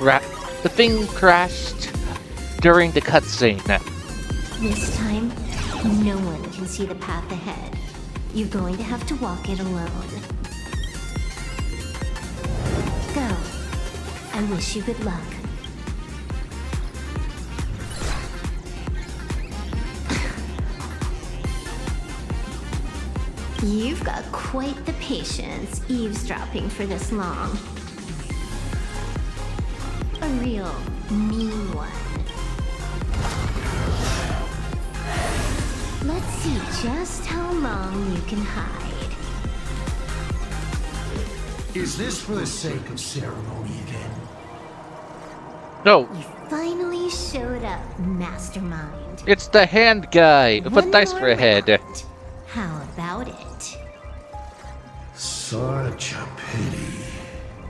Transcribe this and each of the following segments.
The thing crashed during the cutscene. This time, no one can see the path ahead. You're going to have to walk it alone. Go. I wish you good luck. You've got quite the patience eavesdropping for this long. A real mean one. Let's see just how long you can hide. Is this for the sake of ceremony again? No, You finally showed up, Mastermind. it's the hand guy with a One dice more for a head. round. How about it? Such a pity.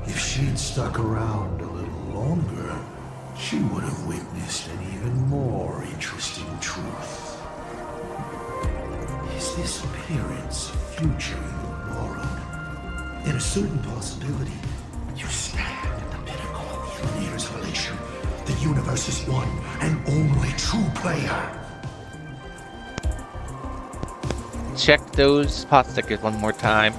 If she'd stuck around a little longer, she would have witnessed an even more interesting truth. Is this appearance a future you borrowed? In a certain possibility, you stand at the pinnacle of the Eliminator's relation. The universe's one and only true player. Check those pot stickers one more time.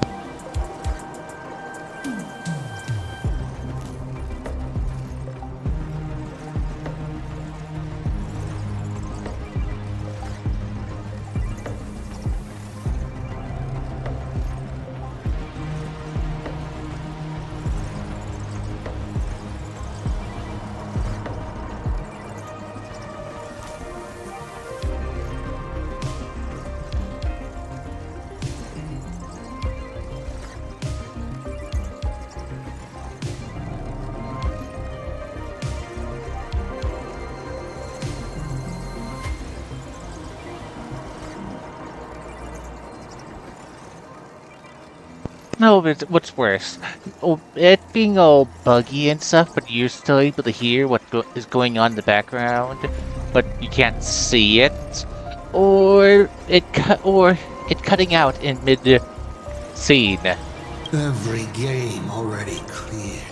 No, but what's worse? Oh, it being all buggy and stuff, but you're still able to hear what is going on in the background, but you can't see it, or it cutting out in mid scene. Every game already cleared.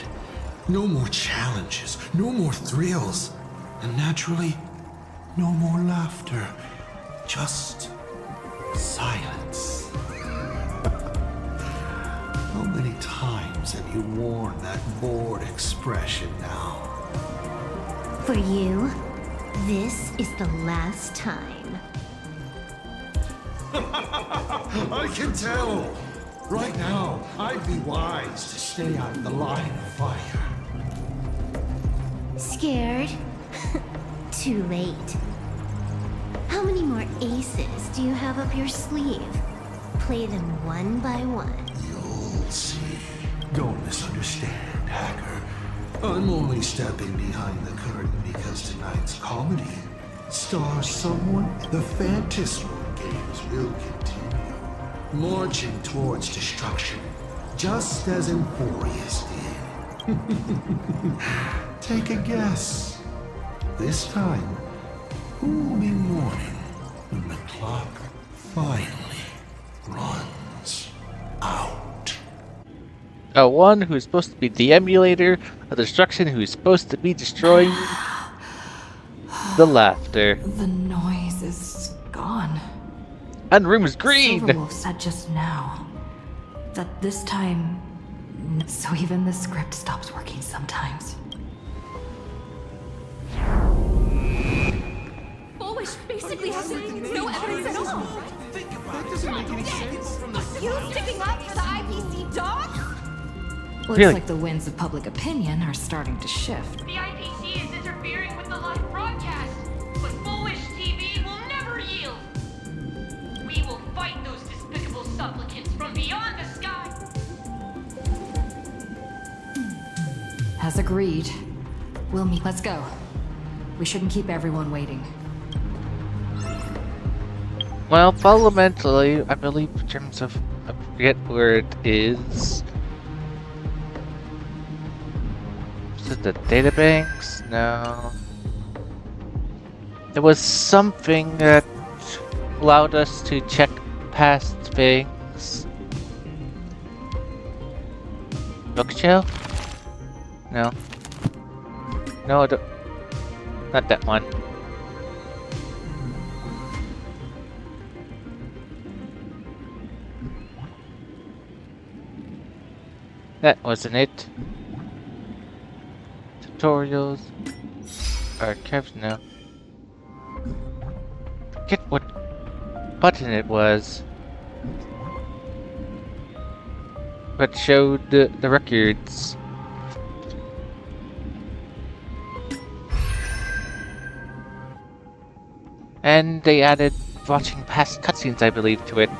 No more challenges, no more thrills, and naturally, no more laughter. Just silence. How many times have you worn that bored expression now? For you, this is the last time. I can tell! Right now, I'd be wise to stay out of the line of fire. Scared? Too late. How many more aces do you have up your sleeve? Play them one by one. You'll see. Don't misunderstand, Hacker. I'm only stepping behind the curtain because tonight's comedy stars someone the Phantasmal games will continue. Marching towards destruction, just as Emporius did. Take a guess. This time, who will be mourning when the clock finally runs out? A one who's supposed to be the emulator of destruction, who's supposed to be destroying the laughter. The noise is gone. And the room is green! Silverwolf said just now that this time, so even the script stops working sometimes. Bullish basically has no evidence at all. That doesn't make any sense. You sticking up for the IPC dog? Looks Really? like the winds of public opinion are starting to shift. The IPC is interfering with the live broadcast, but Bullish TV will never yield. We will fight those despicable supplicants from beyond the sky. As agreed. We'll meet. Let's go. We shouldn't keep everyone waiting. Well, fundamentally, I believe in terms of, I forget where it is. Is it the databanks? No. There was something that allowed us to check past things. Bookshelf? No. No, not that one. That wasn't it. Tutorials. Archives, no. Forget what button it was. But showed the records. And they added watching past cutscenes, I believe, to it.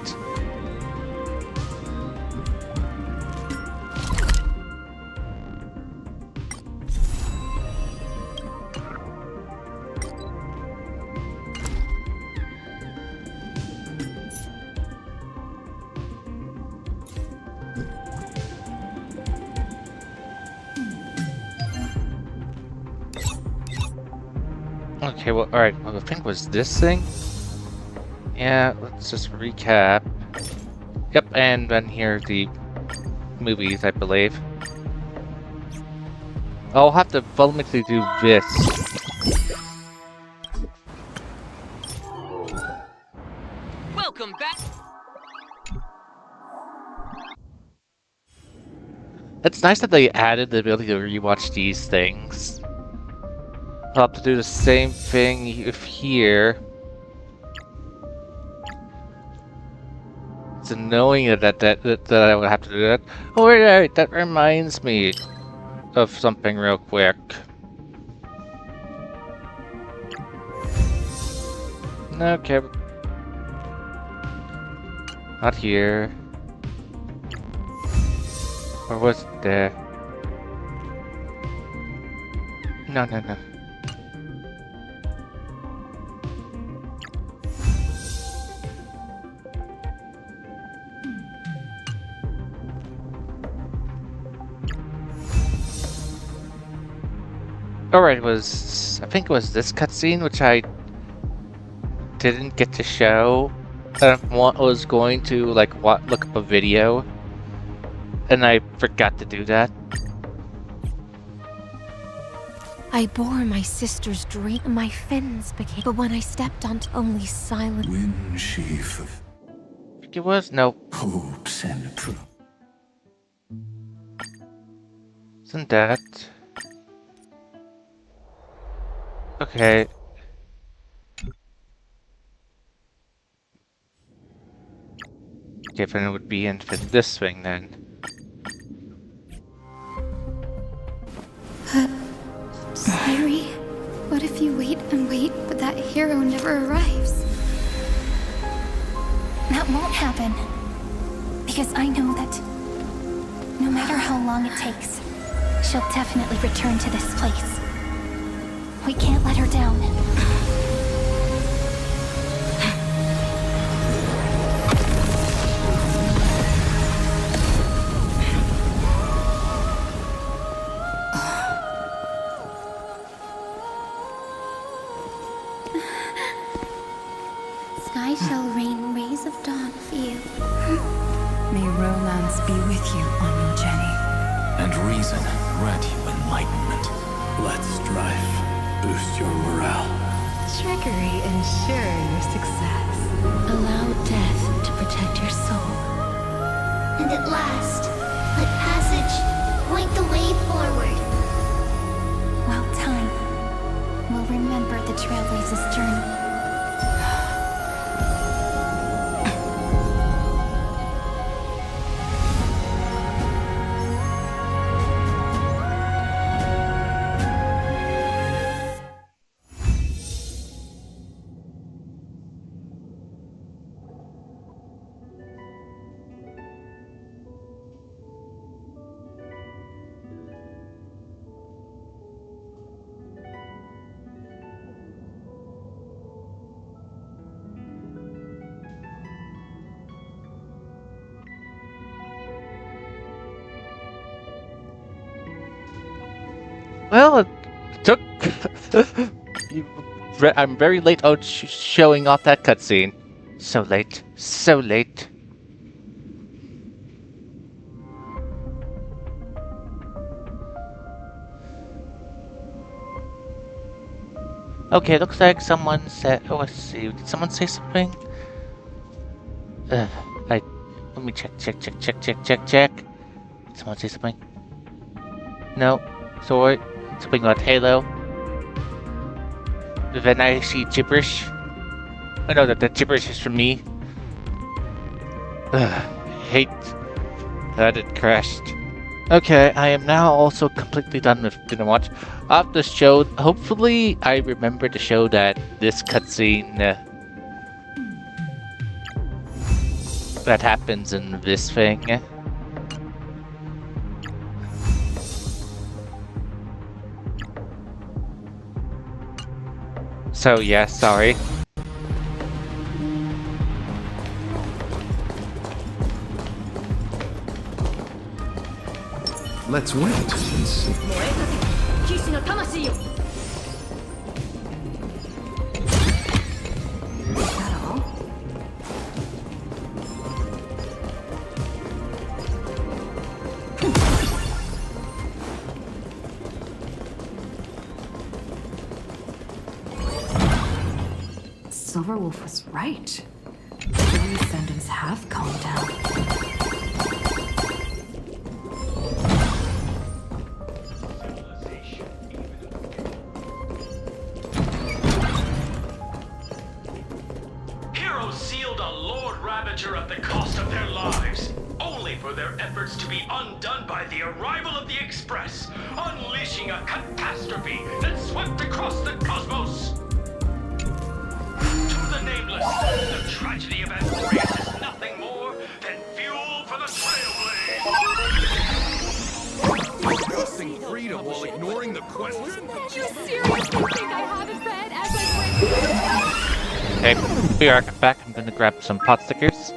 Okay, well, alright, well, I think it was this thing? Yeah, let's just recap. Yep, and then here are the movies, I believe. I'll have to fundamentally do this. Welcome back. It's nice that they added the ability to rewatch these things. I'll have to do the same thing if here. It's annoying that I would have to do that. Oh, right, that reminds me of something real quick. Okay. Not here. Or was it there? No. Alright, I think it was this cutscene, which I didn't get to show. I was going to, like, look up a video, and I forgot to do that. I bore my sister's dream. My fins became. But when I stepped onto only silent. Wind sheaf of I think it was? No. hopes and Isn't that? Okay. Okay, then it would be in for this thing then. Sorry. What if you wait and wait, but that hero never arrives? That won't happen. Because I know that no matter how long it takes, she'll definitely return to this place. We can't let her down. Sky shall rain rays of dawn for you. May romance be with you on your journey. And reason grant you enlightenment. let strife boost your morale. Trickery ensure your success. Allow death to protect your soul. And at last, let passage point the way forward. While time will remember the Trailblazer's journey. Well, it took. I'm very late out showing off that cutscene. So late. So late. Okay, looks like someone said. Oh, let's see. Did someone say something? I. Let me check. Did someone say something? No. Sword. Something about Halo. Then I see gibberish. Oh no, that gibberish is from me. Hate that it crashed. Okay, I am now also completely done with Dinner Watch. Off the show, hopefully I remember to show that this cutscene that happens in this thing. So yeah, sorry. Let's wait and see. 騎士の魂よ Is that all? Silverwolf was right. The descendants have calmed down. Heroes sealed a Lord Ravager at the cost of their lives, only for their efforts to be undone by the arrival of the Express, unleashing a catastrophe that swept across the cosmos. To the nameless, the tragedy of Ambrius is nothing more than fuel for the Trailblaze. Discussing freedom while ignoring the question? You seriously think I haven't read as I Okay, we are back. I'm gonna grab some pot stickers.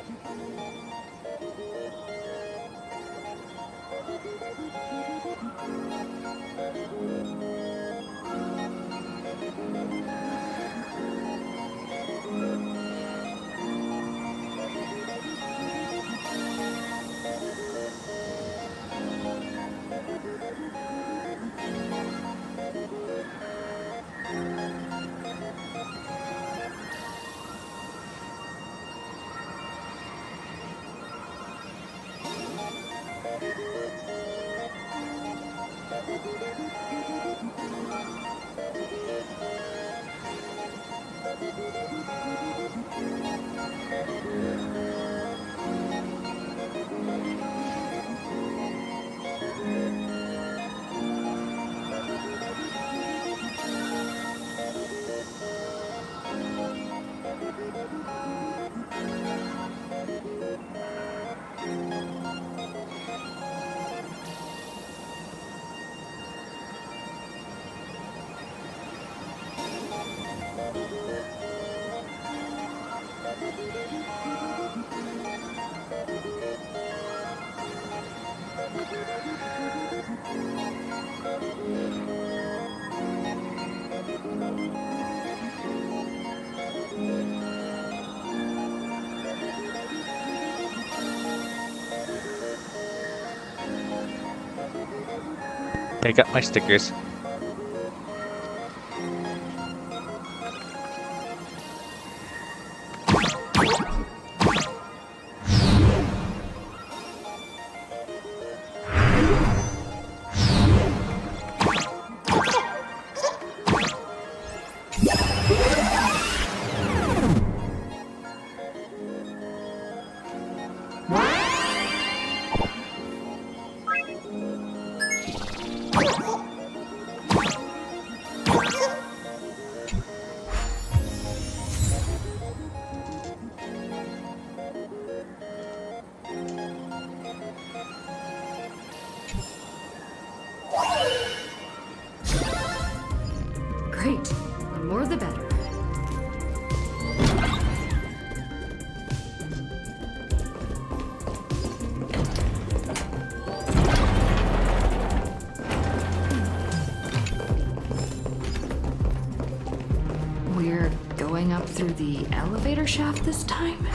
I got my stickers. Great. The more the better. We're going up through the elevator shaft this time?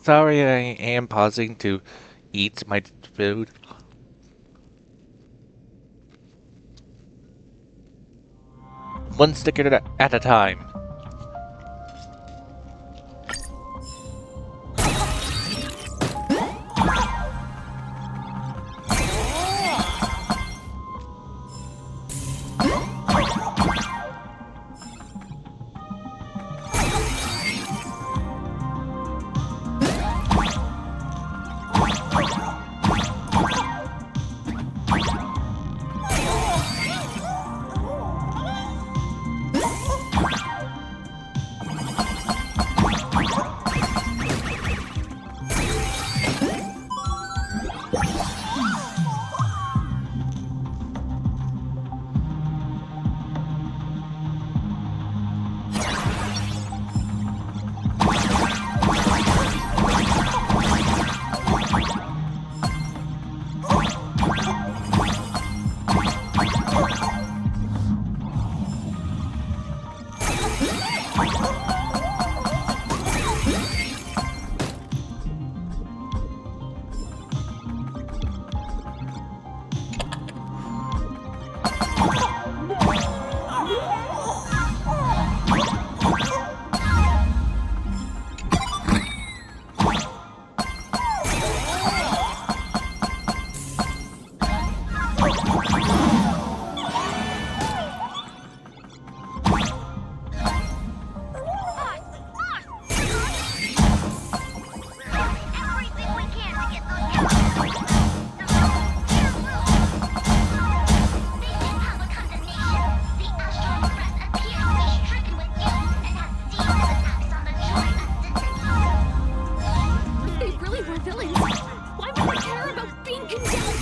Sorry, I am pausing to eat my food. One sticker at a time. They really were villains. Why would they care about being condemned?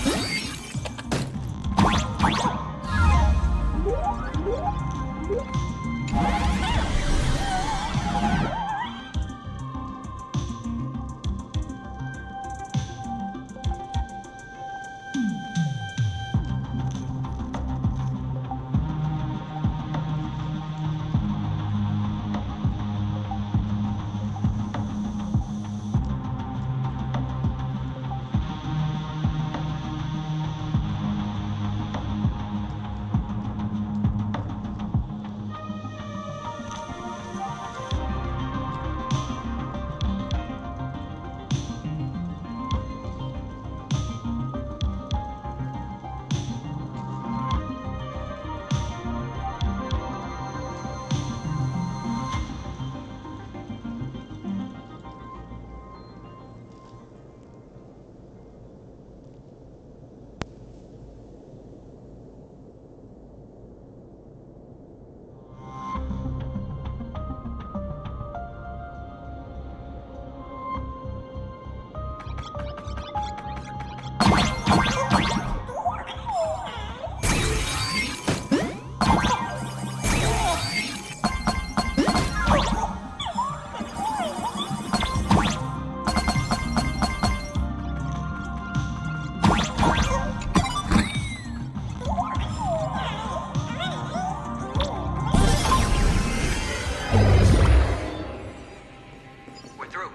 We're through.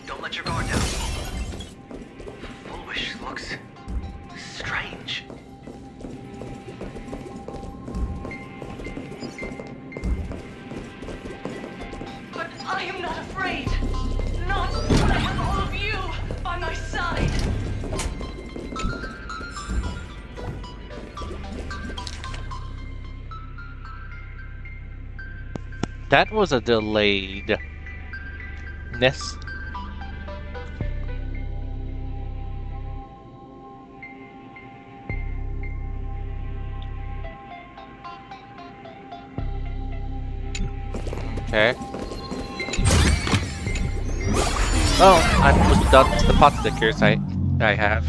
Don't let your guard down. Foolish looks strange. But I am not afraid. Not when I have all of you by my side. That was a delayed ness. Okay. Oh, I'm looking down the pot stickers I have.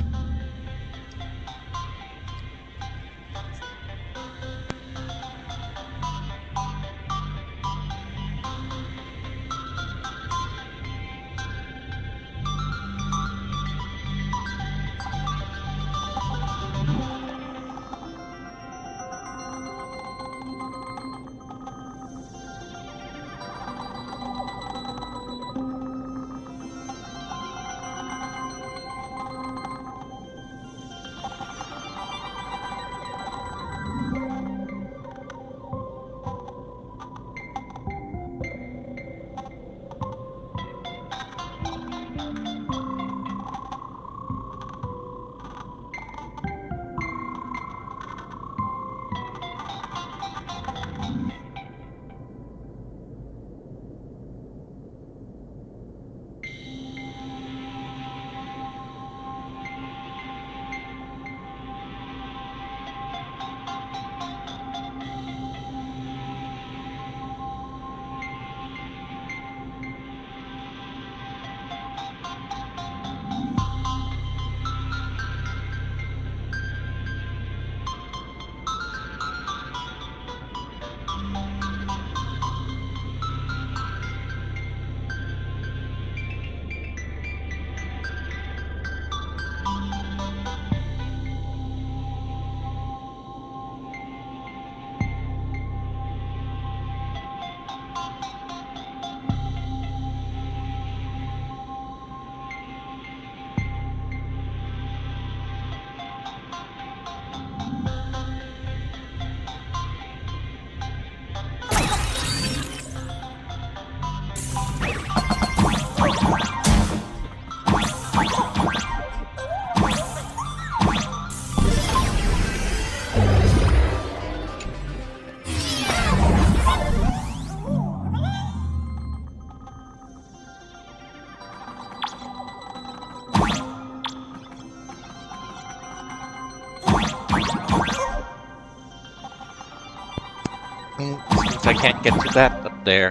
Since I can't get to that up there.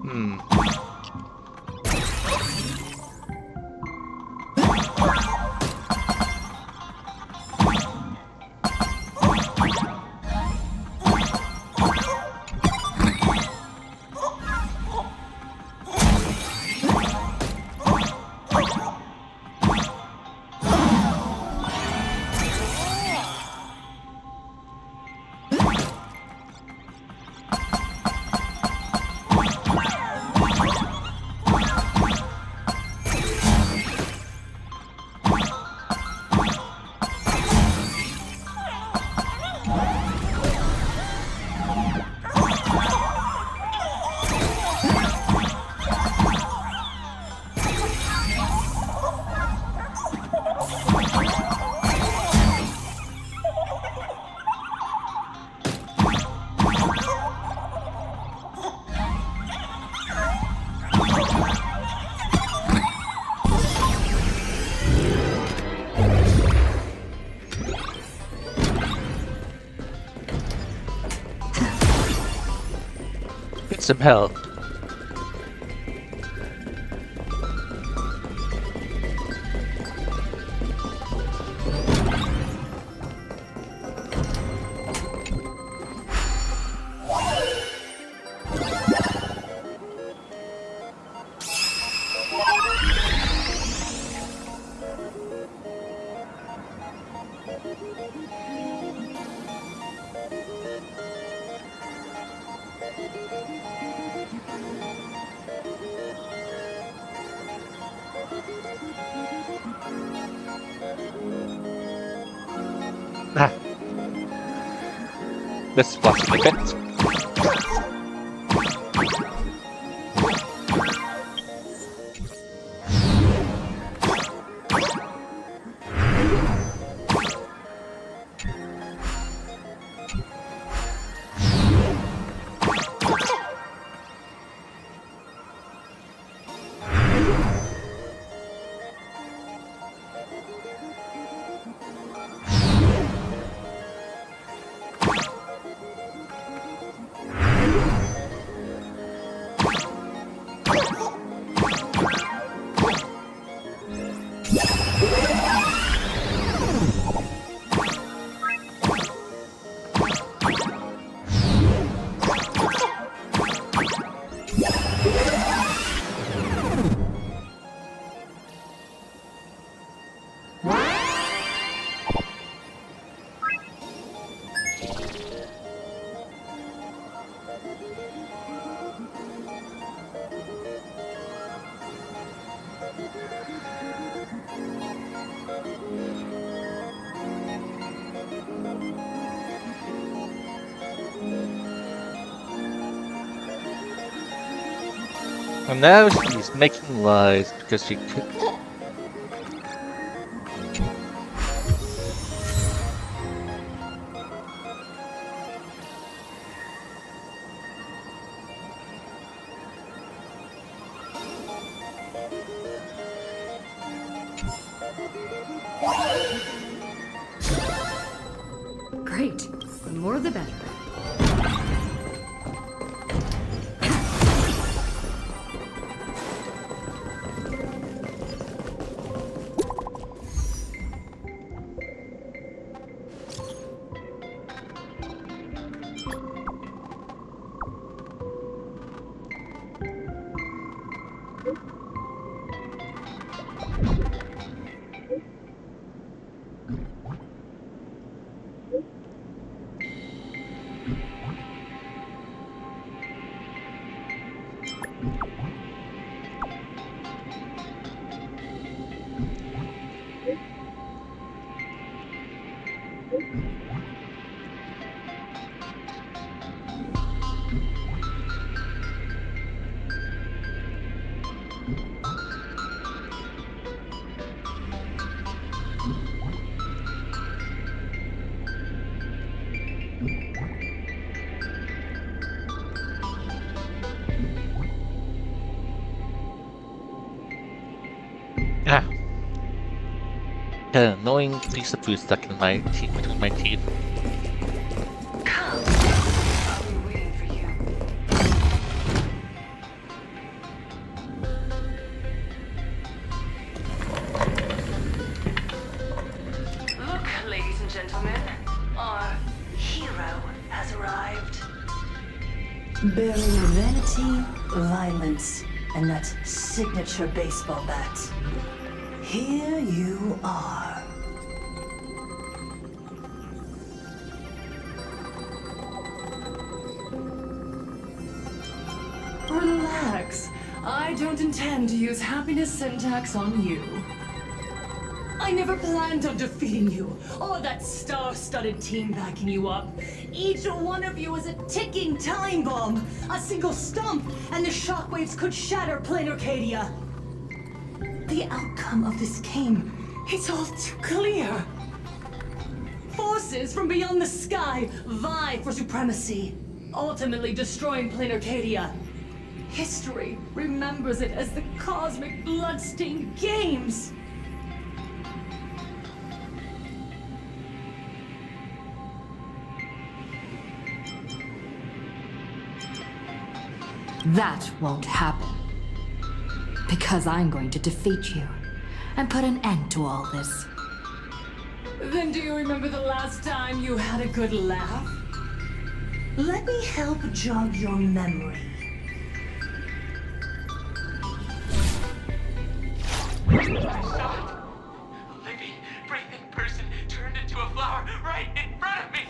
Hmm. Get some help. Ah. Let's watch the effect. And now she's making lies because she could. Great. The more the better. Got an annoying piece of food stuck in my teeth between my teeth. Come. I've been waiting for you. Look, ladies and gentlemen, our hero has arrived. Bearing vanity, violence, and that signature baseball bat. Here you are. Relax. I don't intend to use happiness syntax on you. I never planned on defeating you, or that star-studded team backing you up. Each one of you is a ticking time bomb. A single stump, and the shockwaves could shatter Plain Arcadia. The outcome of this game, it's all too clear. Forces from beyond the sky vie for supremacy, ultimately destroying Plain Arcadia. History remembers it as the Cosmic Bloodstained Games. That won't happen. Because I'm going to defeat you and put an end to all this. Then do you remember the last time you had a good laugh? Let me help jog your memory. I saw it. A living, breathing person turned into a flower right in front of me.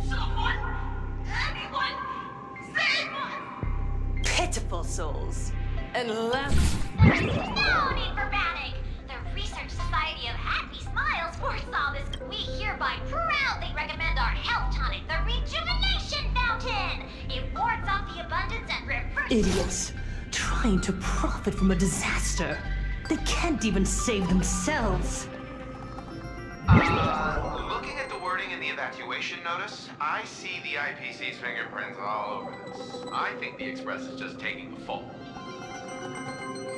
Someone! Anyone! Save us! Pitiful souls. And left. There's no need for panic. The Research Society of Happy Smiles foresaw this. We hereby proudly recommend our health tonic, the Rejuvenation Fountain. It wards off the abundance and reverses. Idiots. Trying to profit from a disaster. They can't even save themselves. Looking at the wording in the evacuation notice, I see the IPC's fingerprints all over this. I think the Express is just taking the fall.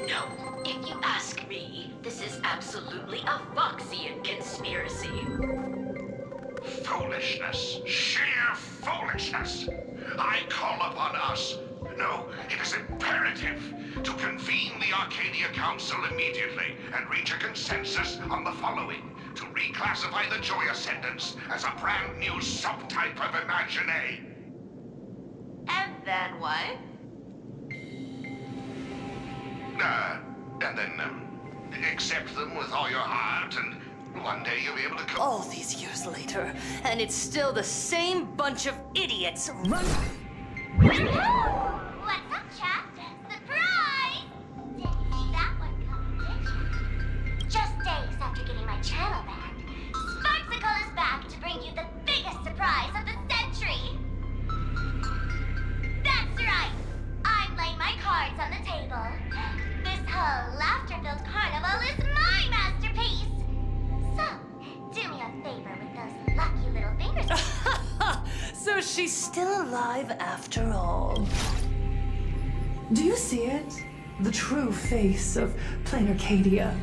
No, if you ask me, this is absolutely a Foxian conspiracy. Foolishness. Sheer foolishness. I call upon us. No, it is imperative to convene the Arcadia Council immediately and reach a consensus on the following. To reclassify the Joy Ascendants as a brand new subtype of Imagine. And then what? And then accept them with all your heart, and one day you'll be able to come. All these years later, and it's still the same bunch of idiots run. What's up, chat? Surprise! Didn't see that one coming, did you? Just days after getting my channel back, Sparksicle is back to bring you the biggest surprise of the century. That's right. I'm laying my cards on the table. This whole laughter-filled carnival is my masterpiece. So, do me a favor with those lucky little fingers. So she's still alive after all. Do you see it? The true face of Plain Arcadia.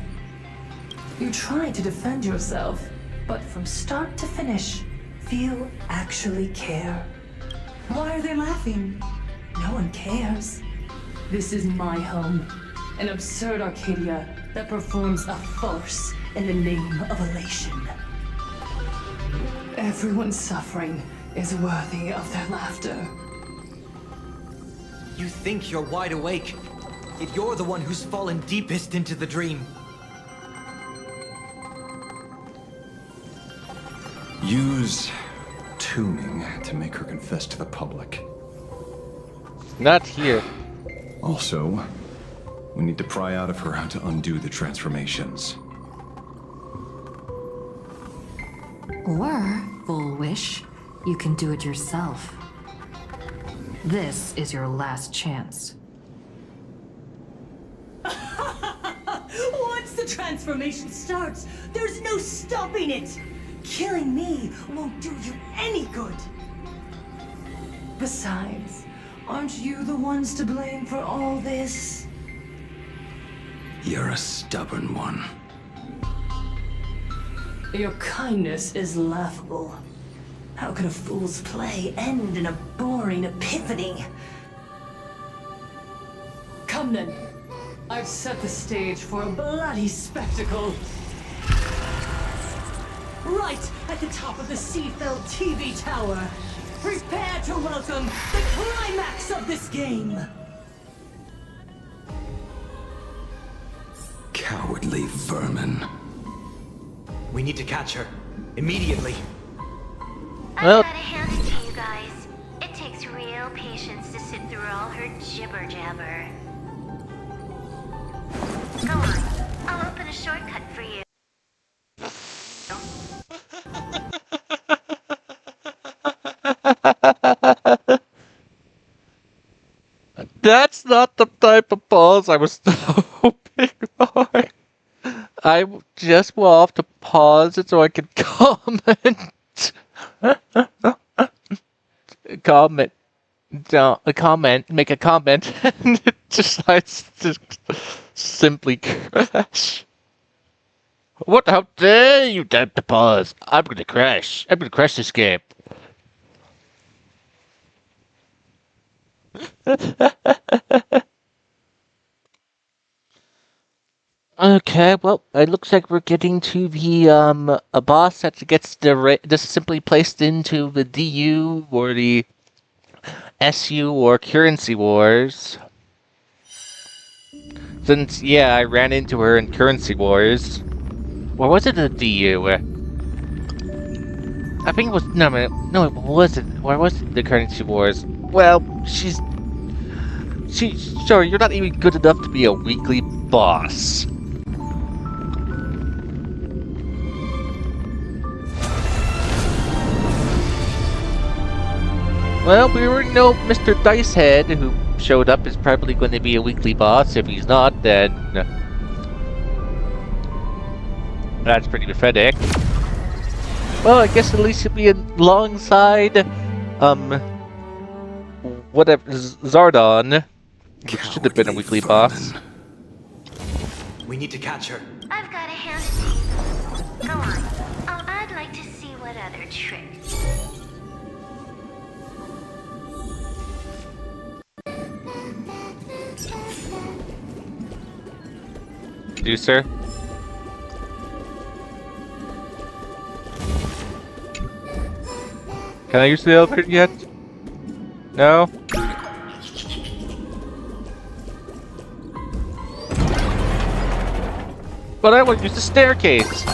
You tried to defend yourself, But from start to finish, few actually care. why are they laughing? No one cares. This is my home. An absurd Arcadia that performs a farce in the name of elation. Everyone's suffering is worthy of their laughter. You think you're wide awake, yet you're the one who's fallen deepest into the dream. Use tuning to make her confess to the public. Not here. Also, we need to pry out of her how to undo the transformations. Or, full wish, you can do it yourself. This is your last chance. Once the transformation starts, there's no stopping it. Killing me won't do you any good. Besides, aren't you the ones to blame for all this? You're a stubborn one. Your kindness is laughable. How could a fool's play end in a boring epiphany? Come then. I've set the stage for a bloody spectacle. Right at the top of the Seafell TV tower. Prepare to welcome the climax of this game. Cowardly vermin. We need to catch her. Immediately. Well, I've gotta hand it to you guys. It takes real patience to sit through all her jibber jabber. Go on, I'll open a shortcut for you. that's not the type of pause I was hoping for. I just want to pause it so I can comment. comment. Make a comment, and it decides to simply crash. What? How dare you attempt to pause? I'm gonna crash. I'm gonna crash this game. Okay, well, it looks like we're getting to the a boss that gets just simply placed into the DU or the SU or currency wars. Since yeah, I ran into her in currency wars. Or was it the DU? I think it was no, it wasn't. Or was it the currency wars? Well, sure, you're not even good enough to be a weekly boss. Well, we already know Mr. Dicehead, who showed up, is probably going to be a weekly boss. If he's not, then that's pretty pathetic. Well, I guess at least he'll be alongside, whatever, Zardon, which should have been a weekly boss. We need to catch her. I've gotta hand it to you. Go on. Oh, I'd like to see what other tricks. Do you, sir? Can I use the elevator yet? No? But I want to use the staircase!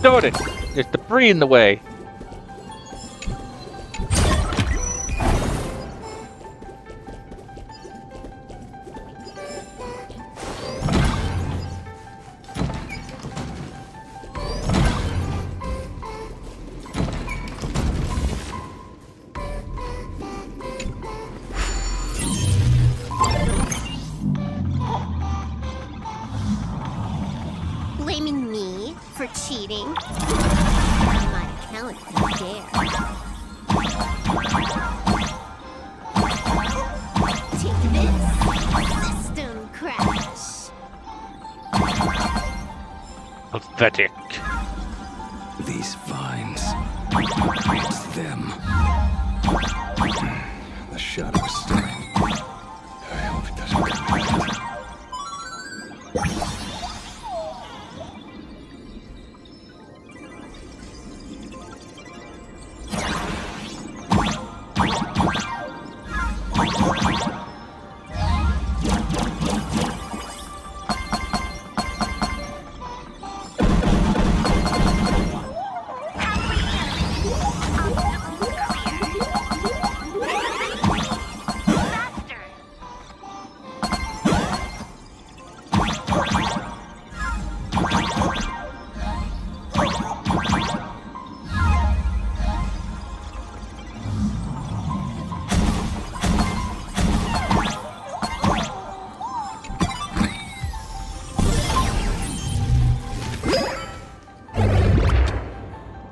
Darn it! There's debris in the way! Blaming me for cheating? My account is there. Take this. System crash. Pathetic. These vines. It's them. The shadow is stirring. I hope it doesn't come back.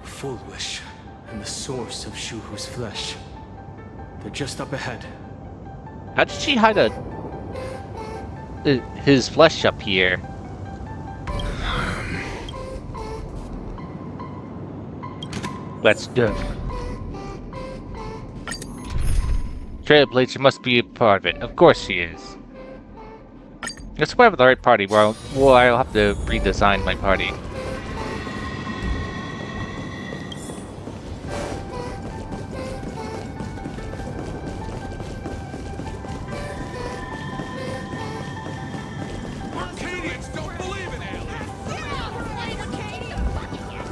Full Wish and the source of Shuhu's flesh. They're just up ahead. How did she hide his flesh up here? Let's do it. Trailblazer must be a part of it. Of course she is. Let's why with the right party. Well, I'll have to redesign my party.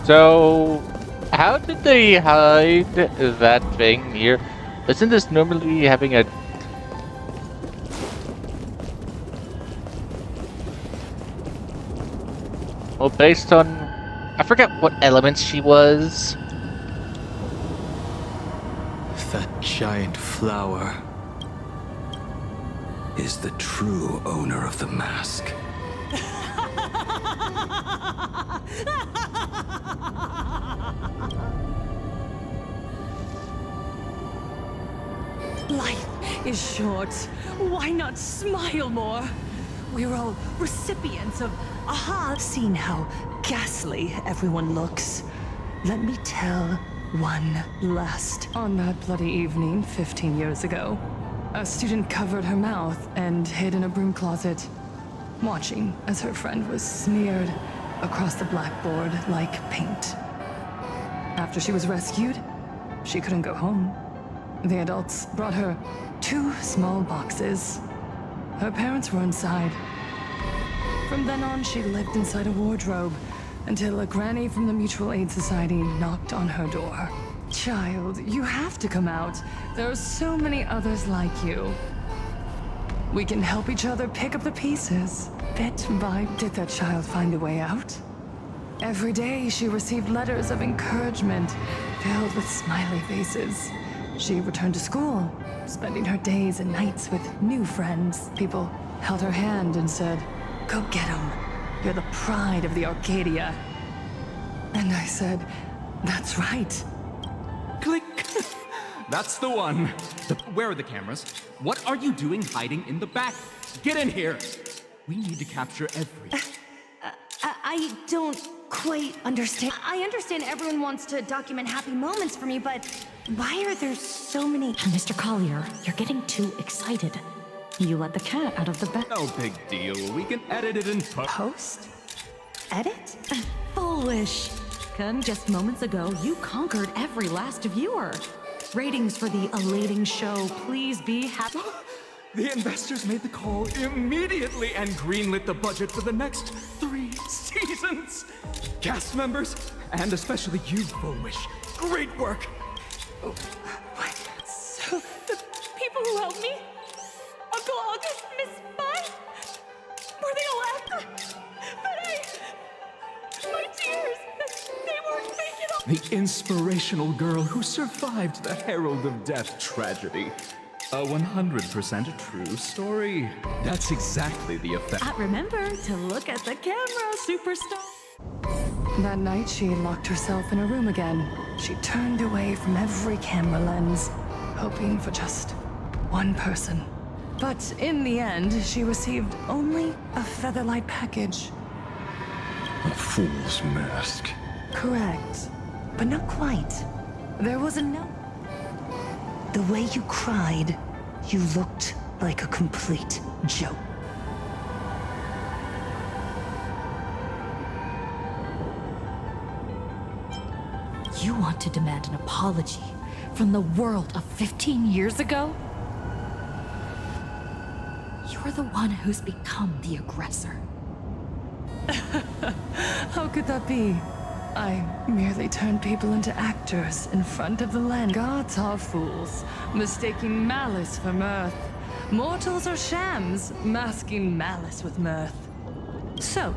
So, how did they hide that thing here? Isn't this normally having a... Well, based on... I forget what elements she was. That giant flower is the true owner of the mask. Life is short. Why not smile more? We're all recipients of aha. Seen how ghastly everyone looks. Let me tell one last. On that bloody evening 15 years ago, a student covered her mouth and hid in a broom closet, watching as her friend was smeared across the blackboard like paint. After she was rescued, she couldn't go home. The adults brought her 2 small boxes. Her parents were inside. From then on, she lived inside a wardrobe until a granny from the Mutual Aid Society knocked on her door. Child, you have to come out. There are so many others like you. We can help each other pick up the pieces. Bit by bit. Did that child find a way out? Every day, she received letters of encouragement filled with smiley faces. She returned to school, spending her days and nights with new friends. People held her hand and said, "Go get 'em. You're the pride of the Arcadia." And I said, "That's right." Click! That's the one. Where are the cameras? What are you doing hiding in the back? Get in here! We need to capture every... I don't quite understand. I understand everyone wants to document happy moments for me, but why are there so many? Mr. Collier, you're getting too excited. You let the cat out of the bag. No big deal. We can edit it in post. Edit? Foolish. Kun, just moments ago, you conquered every last viewer. Ratings for the elating show. Please be happy. The investors made the call immediately and greenlit the budget for the next 3 seasons. Cast members, and especially you, Foolish. Great work. So, the people who helped me? Uncle August, Miss Spy? Were they all actors? But my tears, they weren't fake at all. The inspirational girl who survived the Herald of Death tragedy. A 100% true story. That's exactly the effect. Remember to look at the camera, superstar. That night, she locked herself in a room again. She turned away from every camera lens, hoping for just one person. But in the end, she received only a Featherlight package. A fool's mask. Correct, but not quite. There was a note. The way you cried, you looked like a complete joke. You want to demand an apology from the world of 15 years ago? You're the one who's become the aggressor. How could that be? I merely turned people into actors in front of the lens. Gods are fools, mistaking malice for mirth. Mortals are shams, masking malice with mirth. So,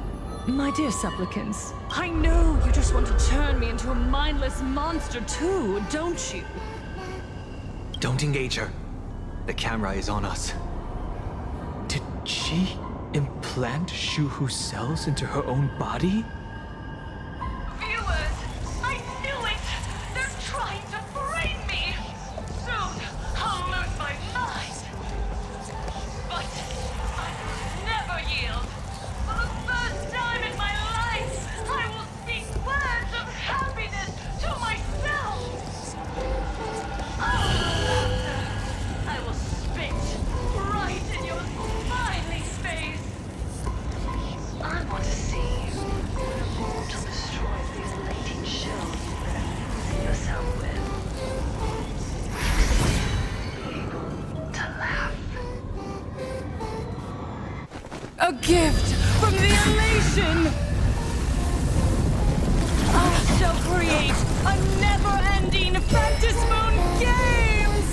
my dear supplicants, I know you just want to turn me into a mindless monster too, don't you? Don't engage her. The camera is on us. Did she implant Shuhu cells into her own body? Viewers, I knew it! They're trying to frame me! Soon, I'll lose my mind! A gift from the elation! I shall create a never-ending Fantasmoon Games!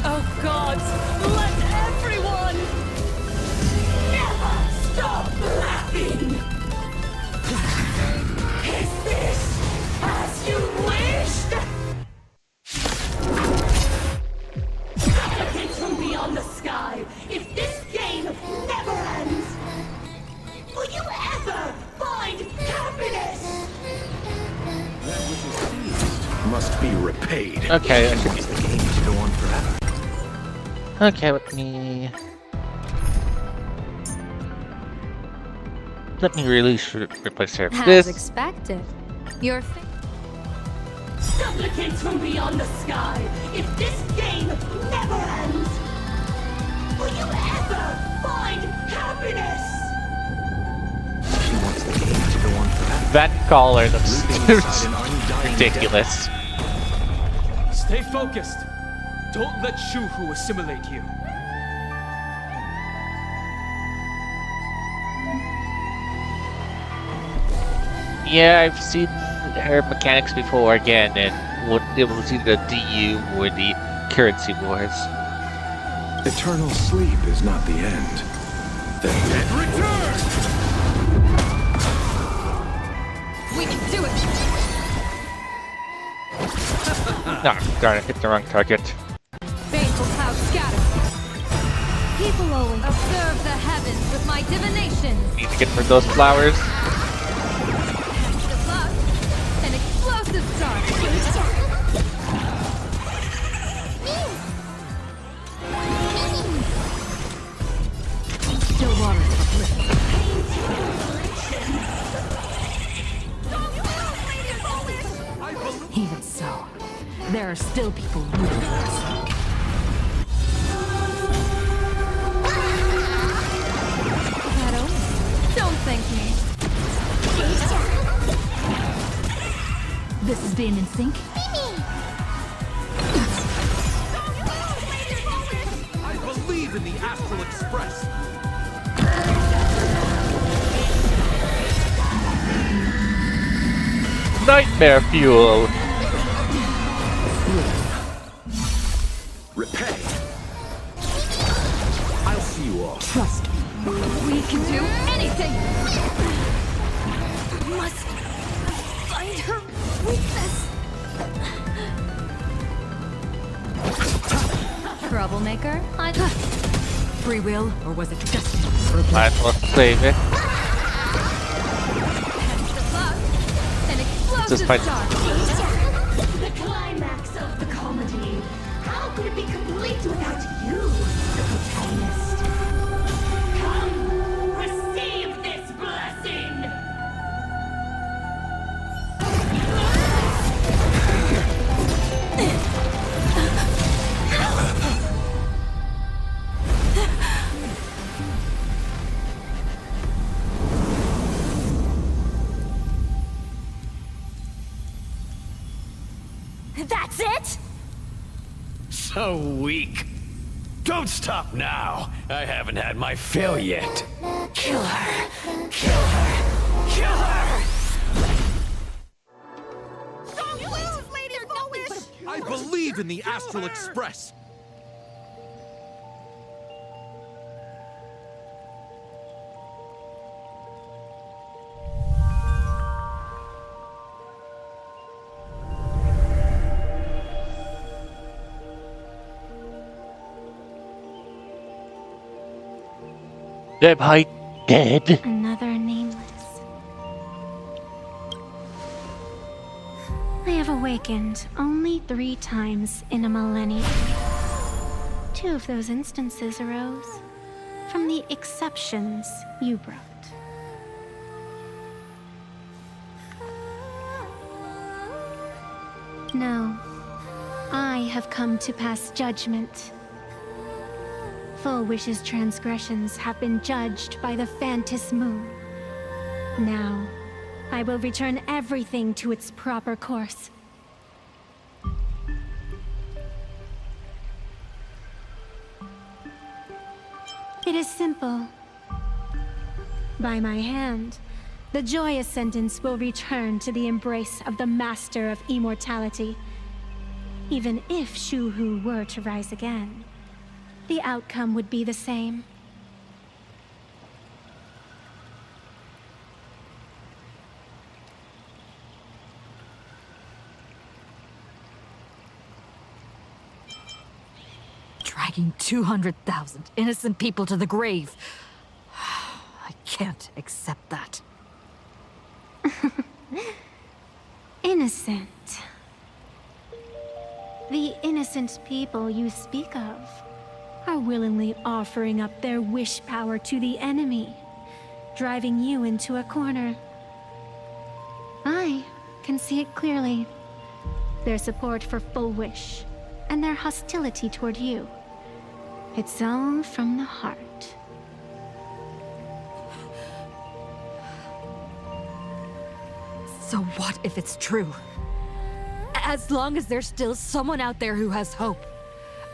Oh gods, let everyone never stop laughing! Is this as you wished? Supplicants from beyond the sky, if this game never ends, will you ever find happiness? That which is seized must be repaid. Okay. The game should go on forever. Okay, let me really replace her. As This. expected. Your Supplicants from beyond the sky, if this game never ends, will you ever find happiness? She wants the game to go on forever. That collar looks Looping inside an undying ridiculous. Stay focused. Don't let Shuhu assimilate you. Yeah, I've seen her mechanics before again, and it was either the DU or the currency wars. Eternal sleep is not the end. The dead return! We can do it! No, darn it, hit the wrong target. Baneful cloud scatter. People always observe the heavens with my divinations. Need to get rid of those flowers. The cloud, an explosive start. Still water uplift. Even so, there are still people rooting for us. Don't thank me. This is being in sync. I believe in the Astral Express. Nightmare fuel. Repay. I'll see you all. Trust me. We can do anything. Must find her weakness. Troublemaker? Free will, or was it destiny? Might as well save it. Just fight. The climax of the comedy. How could it be complete without you, the protagonist? Come, receive this blessing! That's it? So weak. Don't stop now. I haven't had my fill yet. Kill her. Kill her. Kill her! I believe in the Astral Express. Am I dead? Another nameless. I have awakened only 3 times in a millennium. 2 of those instances arose from the exceptions you brought. No, I have come to pass judgment. Full Wish's transgressions have been judged by the Fantasmoon. Now, I will return everything to its proper course. It is simple. By my hand, the Joy Ascendants will return to the embrace of the Master of Immortality. Even if Shu-Hu were to rise again, the outcome would be the same. Dragging 200,000 innocent people to the grave. I can't accept that. Innocent. The innocent people you speak of are willingly offering up their wish power to the enemy, driving you into a corner. I can see it clearly. Their support for Full Wish, and their hostility toward you. It's all from the heart. So what if it's true? As long as there's still someone out there who has hope,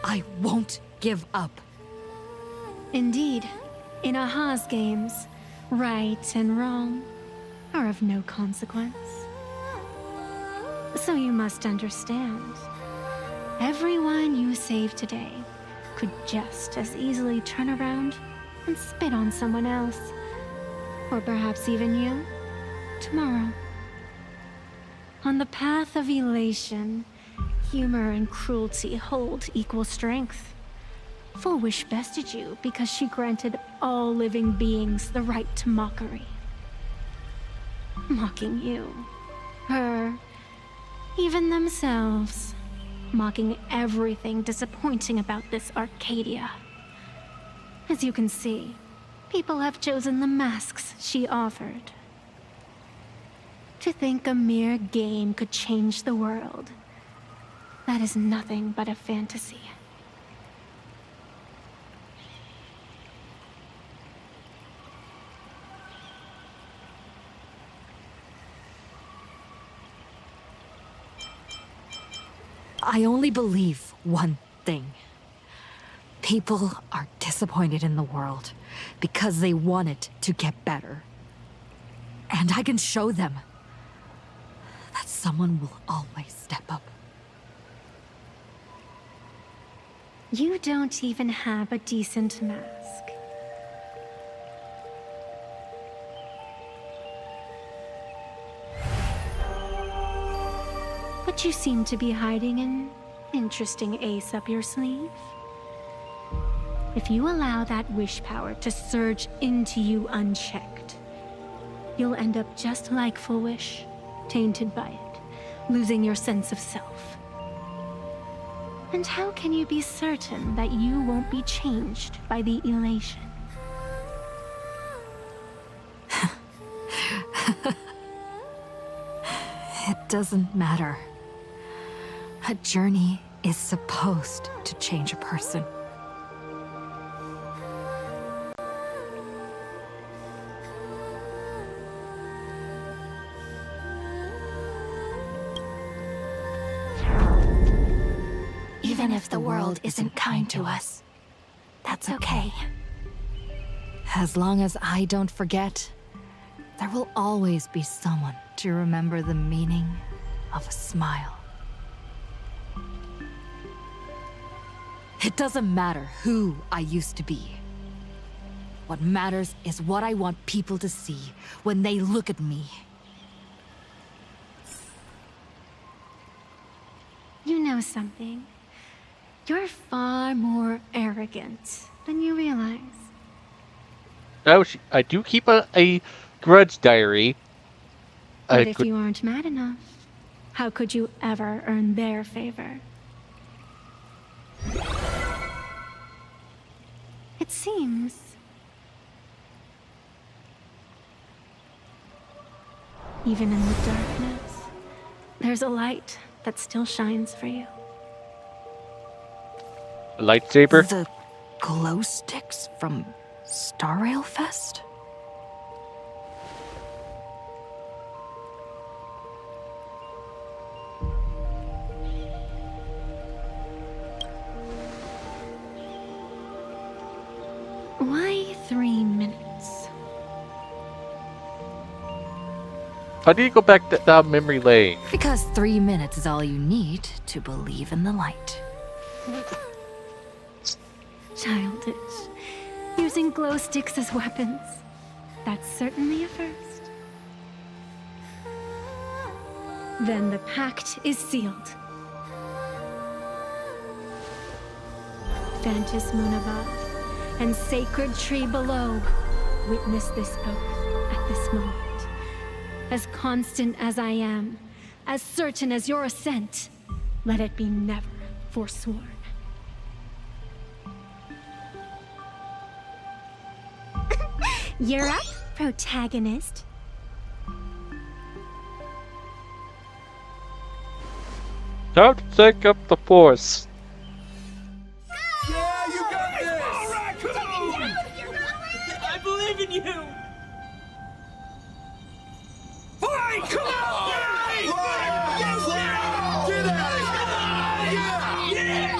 I won't give up. Indeed, in Aha's games, right and wrong are of no consequence. So you must understand, everyone you save today could just as easily turn around and spit on someone else, or perhaps even you, tomorrow. On the path of elation, humor and cruelty hold equal strength. Full Wish bested you because she granted all living beings the right to mockery. Mocking you, her, even themselves. Mocking everything disappointing about this Arcadia. As you can see, people have chosen the masks she offered. To think a mere game could change the world, that is nothing but a fantasy. I only believe one thing. People are disappointed in the world because they want it to get better. And I can show them that someone will always step up. You don't even have a decent mask. But you seem to be hiding an interesting ace up your sleeve. If you allow that wish power to surge into you unchecked, you'll end up just like Full Wish, tainted by it, losing your sense of self. And how can you be certain that you won't be changed by the elation? It doesn't matter. A journey is supposed to change a person. Even if the world isn't kind to us, that's okay. As long as I don't forget, there will always be someone to remember the meaning of a smile. It doesn't matter who I used to be. What matters is what I want people to see when they look at me. You know something? You're far more arrogant than you realize. I do keep a grudge diary. But if you aren't mad enough, how could you ever earn their favor? It seems even in the darkness, there's a light that still shines for you. A lightsaber? The glow sticks from Star Rail Fest? Why How do you go back down memory lane? Because 3 minutes is all you need to believe in the light. Childish. Using glow sticks as weapons. That's certainly a first. Then the pact is sealed. Fantis Moon above and sacred tree below, witness this oath at this moment. As constant as I am, as certain as your ascent, let it be never forsworn. You're up, protagonist. Don't take up the force. Yeah, you got this! I believe in you! Fly! Come on! Fly! Yes! Get out of here! Yeah!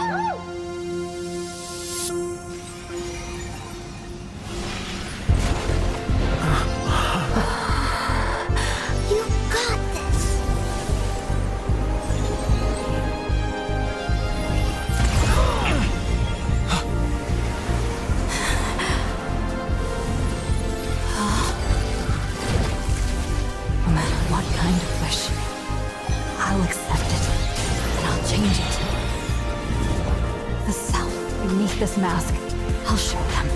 You got this. No matter what kind of wish, I'll accept it, and I'll change it. The self beneath this mask, I'll show them.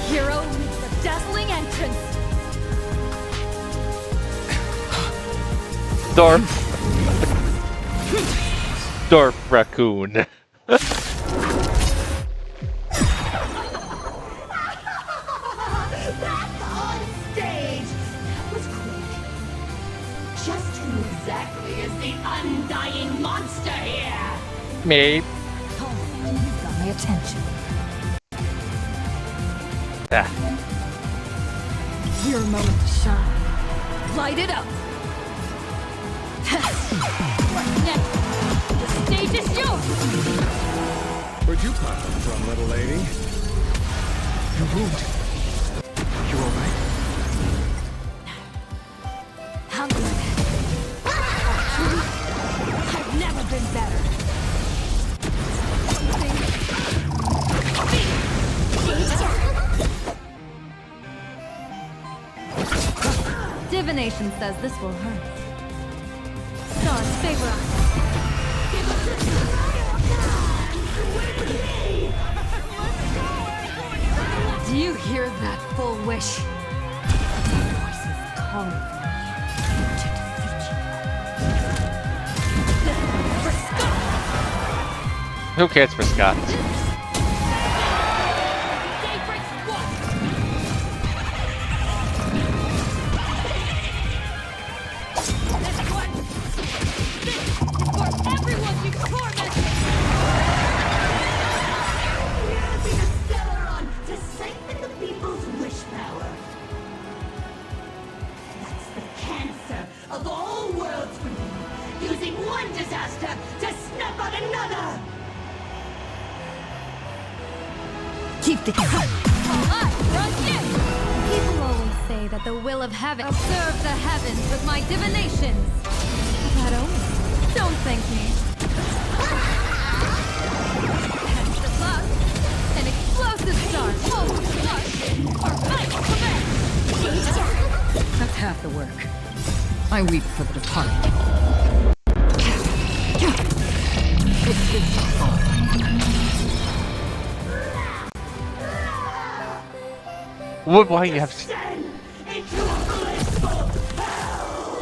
Hero meets a dazzling entrance. Dorf raccoon. Back on stage. That was quick. Just who exactly is the undying monster here? Me. Oh, you've got my attention. Ah. Your moment to shine. Light it up. What's next? The stage is yours. Where'd you pop up from, little lady? Your wound. You alright? I'm good. Actually, I've never been better. Divination says this will hurt. Stars favor us. Do you hear that full wish? Voices calling to defeat you. Who cares for Scott? To siphon the people's wish power. That's the cancer of all worlds for you. Using one disaster to snuff out another. Keep the People always say that the will of heaven observe the heavens with my divinations. That only. Don't thank me. Hence the cloud. An explosive star. Full of flush. Or fight command. That's half the work. I weep for the departed. Why you have?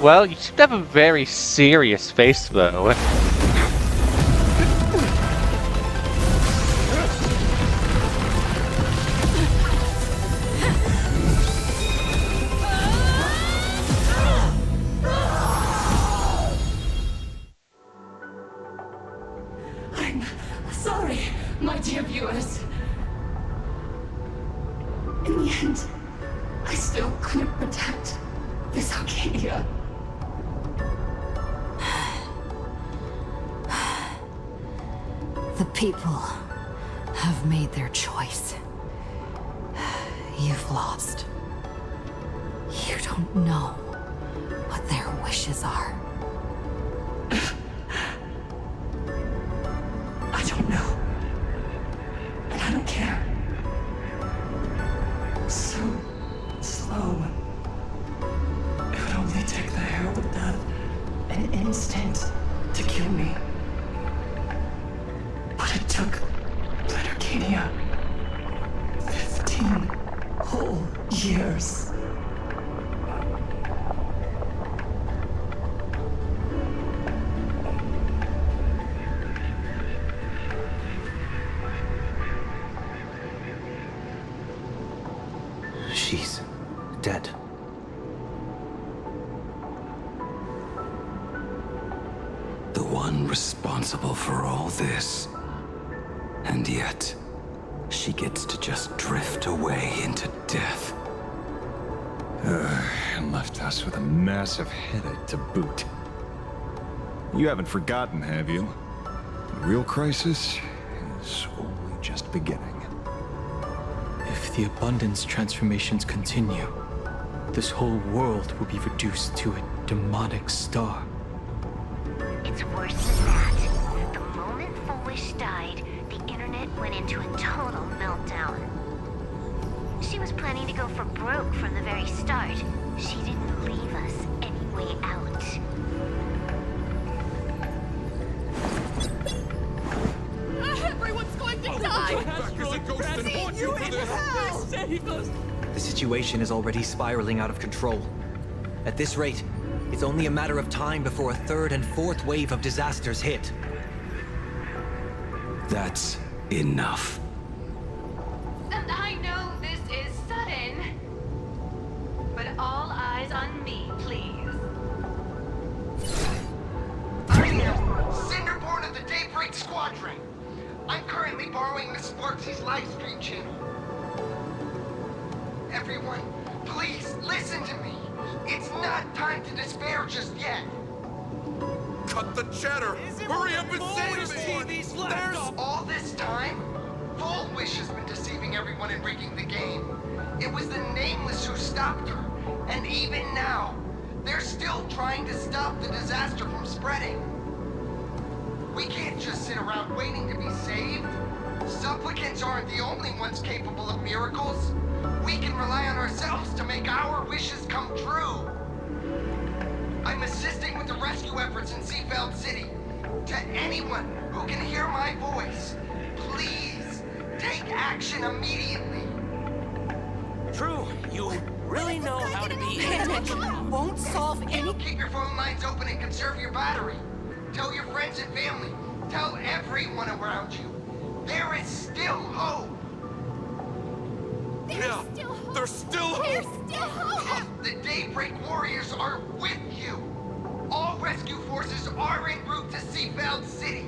Well, you seem to have a very serious face, though. I'm sorry, my dear viewers. In the end, I still couldn't protect this Arcadia. The people have made their choice. You've lost. You don't know what their wishes are. I don't know. And I don't care. So slow. It would only take the herald of death an instant to kill me. But it took Arcadia 15 whole years. She's dead. The one responsible for all this. And yet, she gets to just drift away into death. And left us with a massive headache to boot. You haven't forgotten, have you? The real crisis is only just beginning. If the abundance transformations continue, this whole world will be reduced to a demonic star. It's worse than that. The moment Foolish died, the internet went into a total meltdown. She was planning to go for broke from the very start. She didn't leave us any way out. Everyone's going to die! Save us! The situation is already spiraling out of control. At this rate, it's only a matter of time before a third and fourth wave of disasters hit. That's enough. And I know this is sudden, but all eyes on me, please. I am Cinderborn of the Daybreak Squadron. I'm currently borrowing Miss Sparksy's live stream channel. Everyone, please listen to me. It's not time to despair just yet. Cut the chatter! Hurry up and save me! There's all this time, Full Wish has been deceiving everyone and rigging the game. It was the Nameless who stopped her, and even now, they're still trying to stop the disaster from spreading. We can't just sit around waiting to be saved. Supplicants aren't the only ones capable of miracles. We can rely on ourselves to make our wishes come true. I'm assisting with the rescue efforts in Seafeld City. To anyone who can hear my voice, please take action immediately. True, you really know how to be. Panic won't solve any. Keep your phone lines open and conserve your battery. Tell your friends and family. Tell everyone around you. There is still hope. There's still hope! The Daybreak Warriors are with you. All rescue forces are en route to Seafeld City.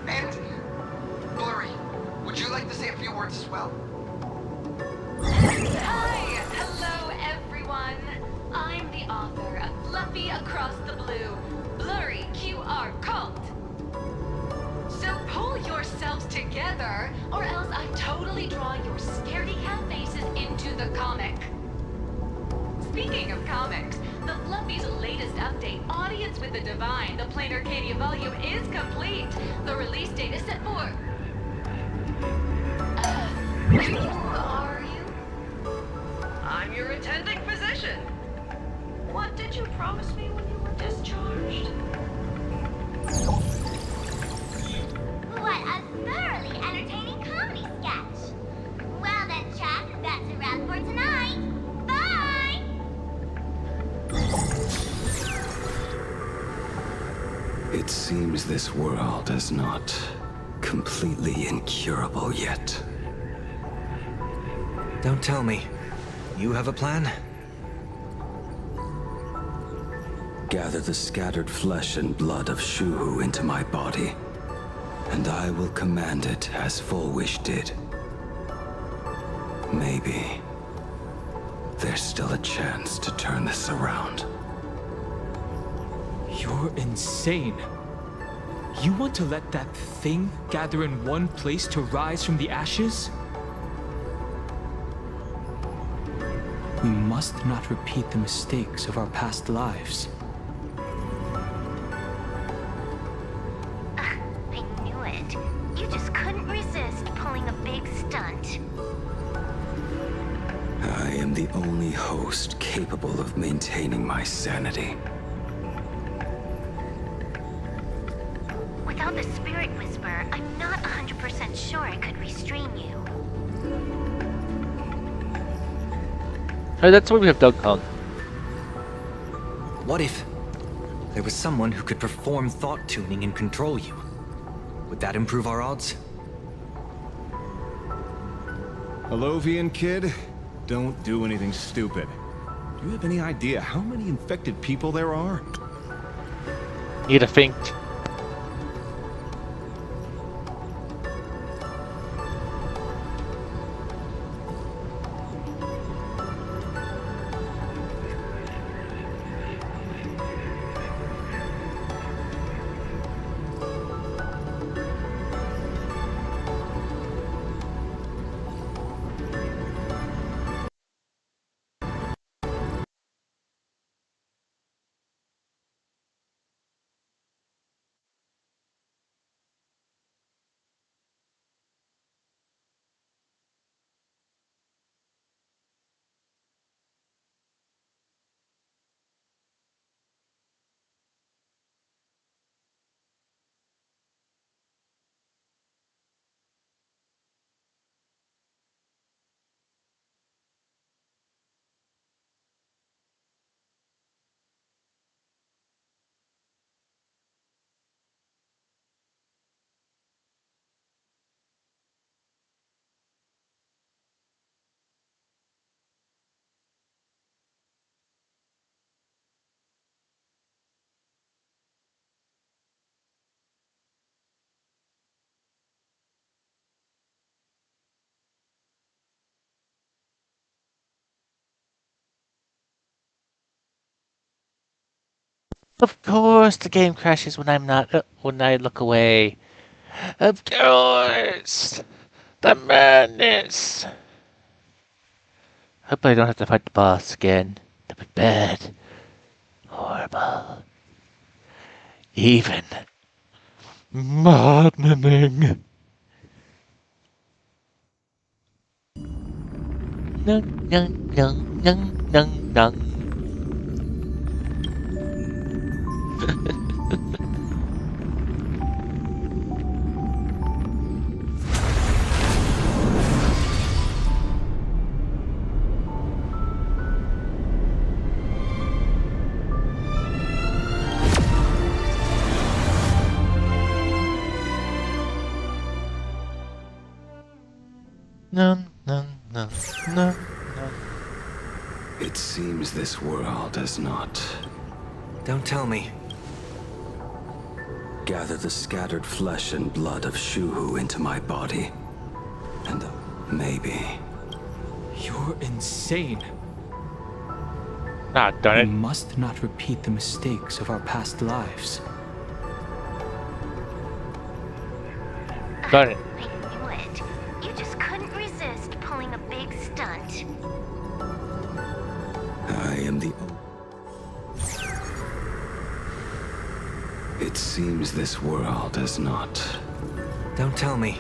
And, Blurry, would you like to say a few words as well? Hi! Hello, everyone. I'm the author of Fluffy Across the Blue, Blurry QR Cult. So pull yourselves together, or else I totally draw your scaredy cat faces into the comic. Speaking of comics, the Fluffy's latest update, Audience with the Divine, the Plain Arcadia volume, is complete. The release date is set for... Who are you? I'm your attending physician. What did you promise me when you were discharged? What a thoroughly entertaining comedy sketch. Well then, chat, that's a wrap for tonight. Bye! It seems this world is not completely incurable yet. Don't tell me. You have a plan? Gather the scattered flesh and blood of Shuhu into my body, and I will command it as Full Wish did. Maybe there's still a chance to turn this around. You're insane. You want to let that thing gather in one place to rise from the ashes? We must not repeat the mistakes of our past lives. I knew it. You just couldn't resist pulling a big stunt. I am the only host capable of maintaining my sanity. Without the Spirit Whisper, I'm not 100% sure I could restrain you. Oh, that's why we have Doug Kong. What if there was someone who could perform thought tuning and control you? Would that improve our odds? Alovian kid, don't do anything stupid. Do you have any idea how many infected people there are? Need to think. Of course, the game crashes when I'm not when I look away. Of course, the madness. Hope I don't have to fight the boss again. That'd be bad, horrible, even maddening. Nung nung nung nung nung nung. No, no, no, no, no. It seems this world has not. Don't tell me. Gather the scattered flesh and blood of Shuhu into my body. And maybe... You're insane. Ah, darn it. We must not repeat the mistakes of our past lives. Darn it. I knew it. You just couldn't resist pulling a big stunt. I am the... It seems this world has not. Don't tell me.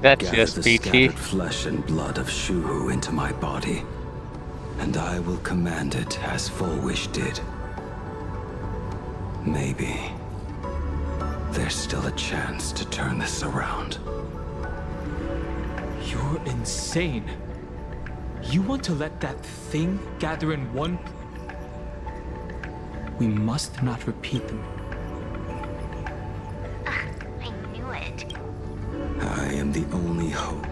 That's Gather just the BT. scattered flesh and blood of Shuhu into my body, and I will command it as Full Wish did. Maybe there's still a chance to turn this around. You're insane. You want to let that thing gather in one... We must not repeat them. I knew it. I am the only hope.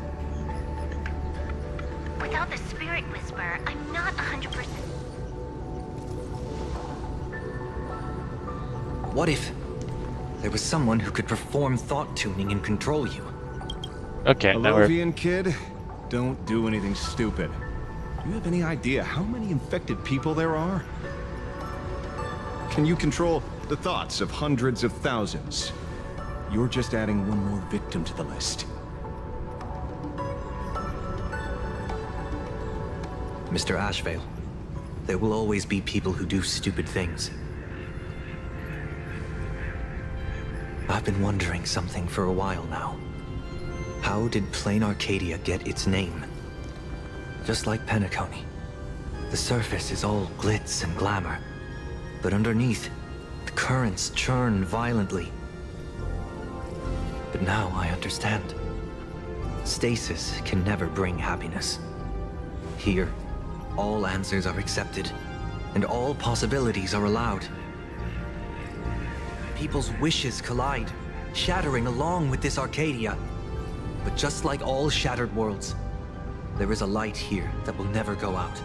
Without the Spirit Whisper, I'm not 100%. What if there was someone who could perform thought tuning and control you? Okay, now we're... Alovian kid, don't do anything stupid. Do you have any idea how many infected people there are? Can you control the thoughts of hundreds of thousands? You're just adding one more victim to the list. Mr. Ashvale. There will always be people who do stupid things. I've been wondering something for a while now. How did Plain Arcadia get its name? Just like Penacony, the surface is all glitz and glamour, but underneath, the currents churn violently. But now I understand. Stasis can never bring happiness. Here, all answers are accepted, and all possibilities are allowed. People's wishes collide, shattering along with this Arcadia. But just like all shattered worlds, there is a light here that will never go out.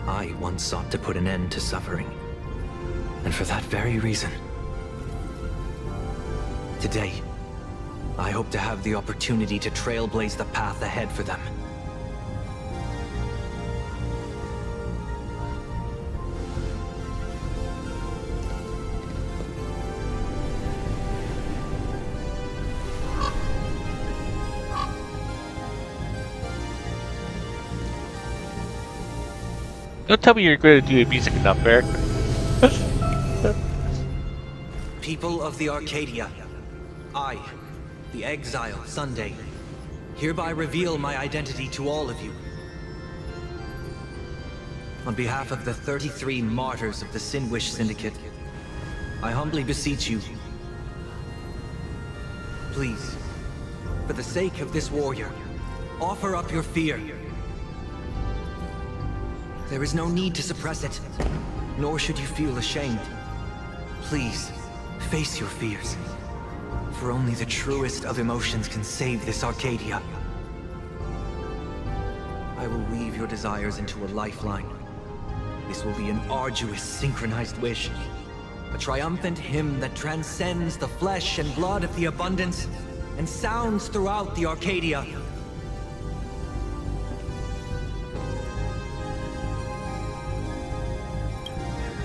I once sought to put an end to suffering, and for that very reason, today, I hope to have the opportunity to trailblaze the path ahead for them. Don't tell me you're going to do a music number. People of the Arcadia, I, the Exile Sunday, hereby reveal my identity to all of you. On behalf of the 33 martyrs of the Sinwish Syndicate, I humbly beseech you, please, for the sake of this warrior, offer up your fear. There is no need to suppress it, nor should you feel ashamed. Please, face your fears, for only the truest of emotions can save this Arcadia. I will weave your desires into a lifeline. This will be an arduous, synchronized wish, a triumphant hymn that transcends the flesh and blood of the abundance and sounds throughout the Arcadia.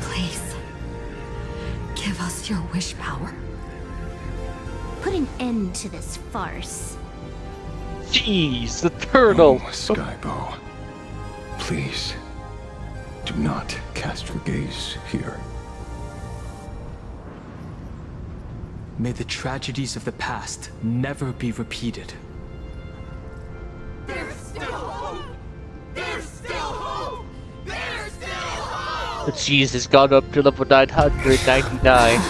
Please, give us your wish power. Put an end to this farce. Jeez, the turtle! Oh, Skybow. Please, do not cast your gaze here. May the tragedies of the past never be repeated. There's still hope! There's still hope! There's still hope! The cheese has gone up to level 999.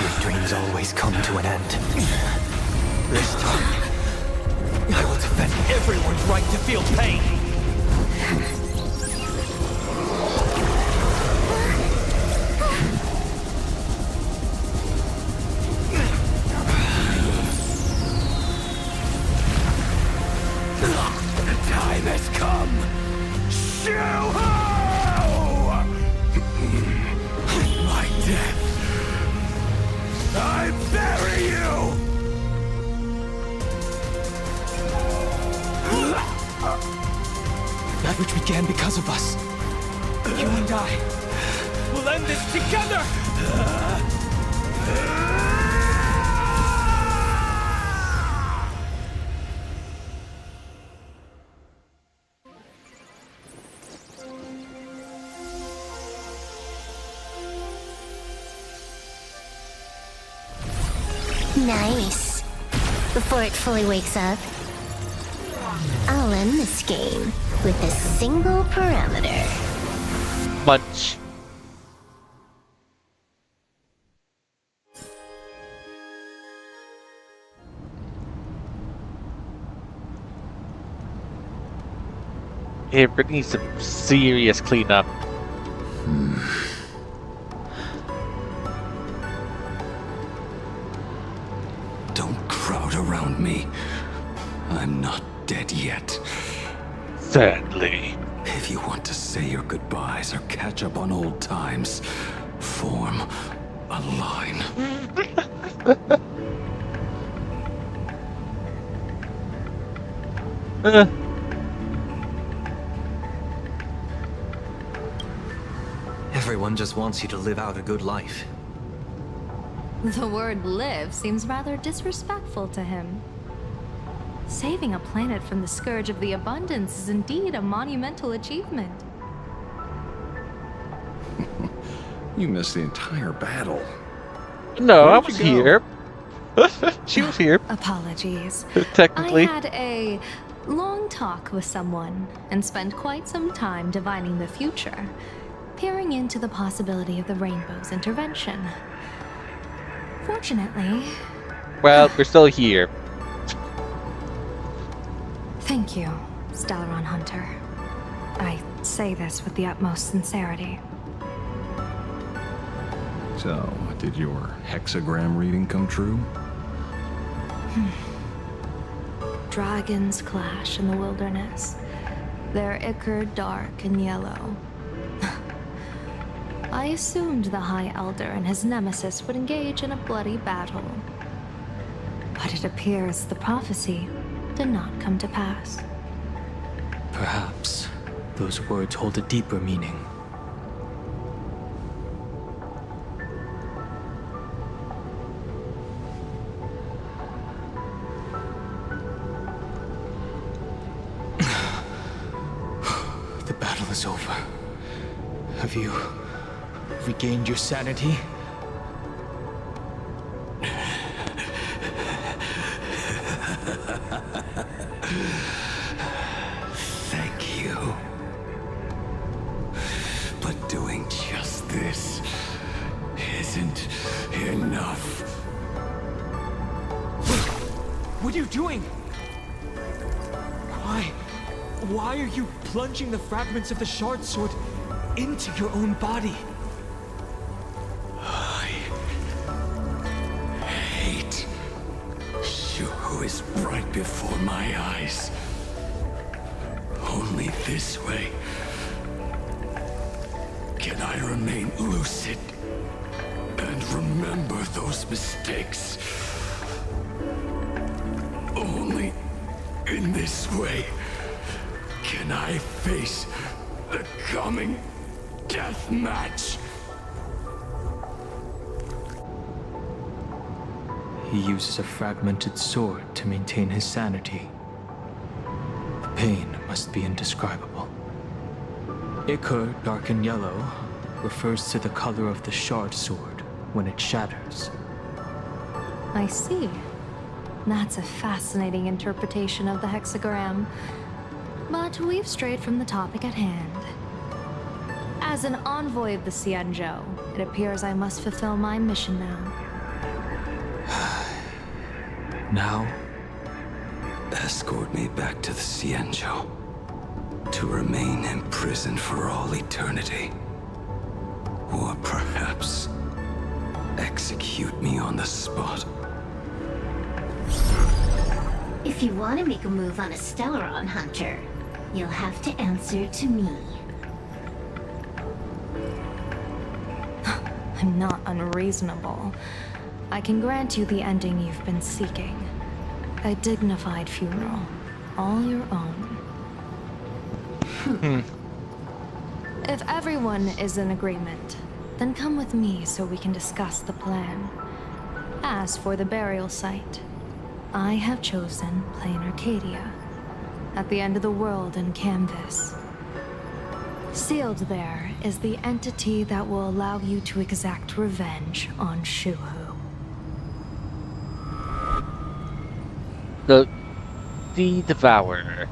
Your dreams always come to an end. This time, I will defend everyone's right to feel pain. The time has come. Shoo-ho! My death. I bury you! That which began because of us. You and I will end this together! Nice. Before it fully wakes up, I'll end this game with a single parameter. Munch. It needs some serious cleanup. Don't crowd around me. I'm not dead yet. Sadly. If you want to say your goodbyes or catch up on old times, form a line. Everyone just wants you to live out a good life. The word live seems rather disrespectful to him. Saving a planet from the scourge of the abundance is indeed a monumental achievement. You missed the entire battle. No, Where I did was you go? here. She was here. Apologies. Technically. I had a long talk with someone and spent quite some time divining the future, peering into the possibility of the Rainbow's intervention. Fortunately, Well, we're still here. thank you, Stellaron Hunter. I say this with the utmost sincerity. So, did your hexagram reading come true? Dragons clash in the wilderness, their ichor dark and yellow. I assumed the High Elder and his nemesis would engage in a bloody battle. But it appears the prophecy did not come to pass. Perhaps those words hold a deeper meaning. The battle is over. Have you regained your sanity? Thank you. But doing just this isn't enough. What are you doing? Why are you plunging the fragments of the shard sword into your own body? I hate you who is right before my eyes. Only this way can I remain lucid and remember those mistakes. Only in this way can I face the coming death match. He uses a fragmented sword to maintain his sanity. The pain must be indescribable. Ichor, dark and yellow, refers to the color of the shard sword when it shatters. I see. That's a fascinating interpretation of the hexagram. But we've strayed from the topic at hand. As an envoy of the Xianzhou, it appears I must fulfill my mission now. Now? Escort me back to the Xianzhou, to remain imprisoned for all eternity. Or perhaps execute me on the spot. If you want to make a move on a Stellaron Hunter, you'll have to answer to me. I'm not unreasonable. I can grant you the ending you've been seeking. A dignified funeral, all your own. If everyone is in agreement, then come with me so we can discuss the plan. As for the burial site, I have chosen Plain Arcadia, at the end of the world in Canvas. Sealed there is the entity that will allow you to exact revenge on Shuhu. The Devourer.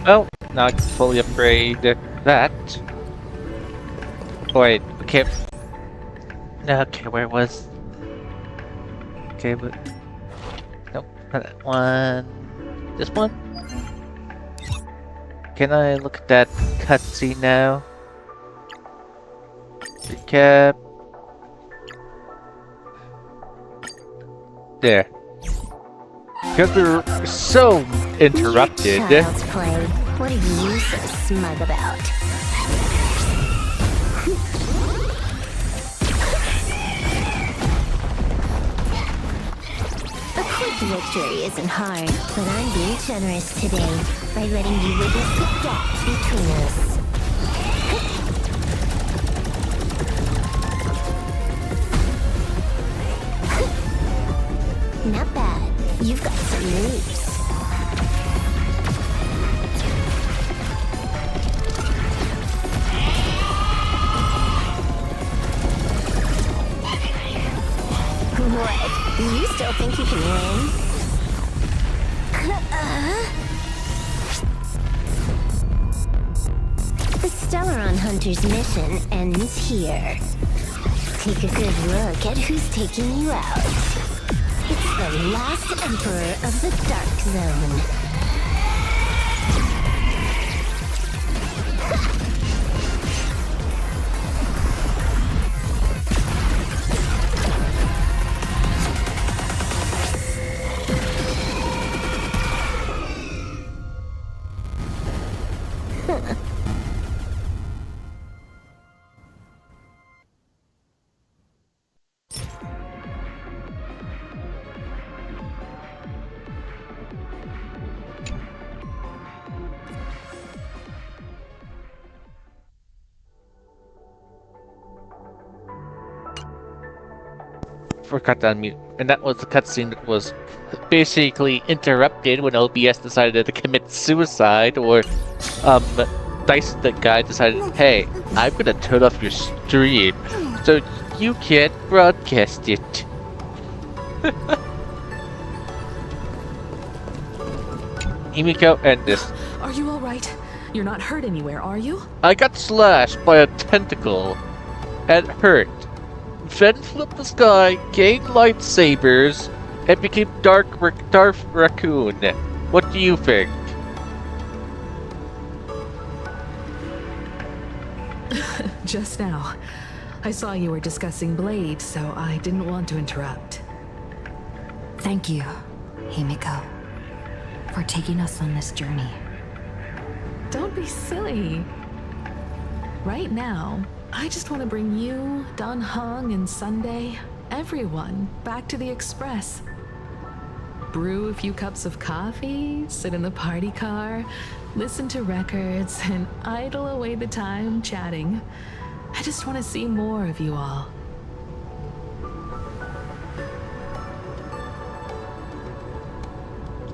Well, now I can fully upgrade that. Oh, wait, okay. No, okay, where was... Okay, but... Nope, not that one. This one? Can I look at that cutscene now? Recap. There. Because there were so interrupted. Child's play. What are you so smug about? A quick victory isn't hard, but I'm being generous today by letting you witness the gap between us. Not bad. You've got some moves. What? You still think you can win? The Stellaron Hunter's mission ends here. Take a good look at who's taking you out. It's the last Emperor of the Dark Zone. Forgot to unmute, and that was the cutscene that was basically interrupted when OBS decided to commit suicide, or Dice the guy decided, hey, I'm gonna turn off your stream so you can't broadcast it. Himiko, end this. Are you alright? You're not hurt anywhere, are you? I got slashed by a tentacle and hurt. Then flipped the sky, gained lightsabers, and became Dark Raccoon. What do you think? Just now. I saw you were discussing Blade, so I didn't want to interrupt. Thank you, Himiko, for taking us on this journey. Don't be silly. Right now, I just want to bring you, Dan Heng, and Sunday, everyone, back to the Express. Brew a few cups of coffee, sit in the party car, listen to records, and idle away the time chatting. I just want to see more of you all.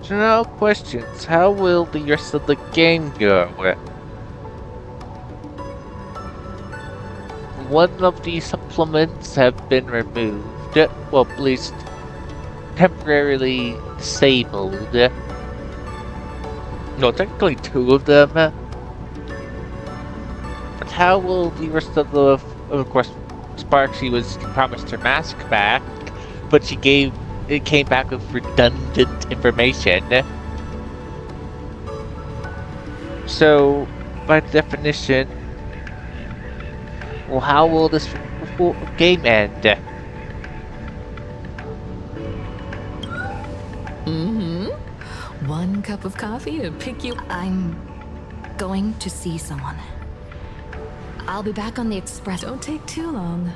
So now questions. How will the rest of the game go? One of the supplements have been removed. Well, at least temporarily disabled. No, technically two of them. But how will the rest of the... Of course, Sparksy was promised her mask back, but it came back with redundant information. So, by definition, well, how will this game end? Mm-hmm. One cup of coffee to pick you... I'm going to see someone. I'll be back on the Express. Don't take too long.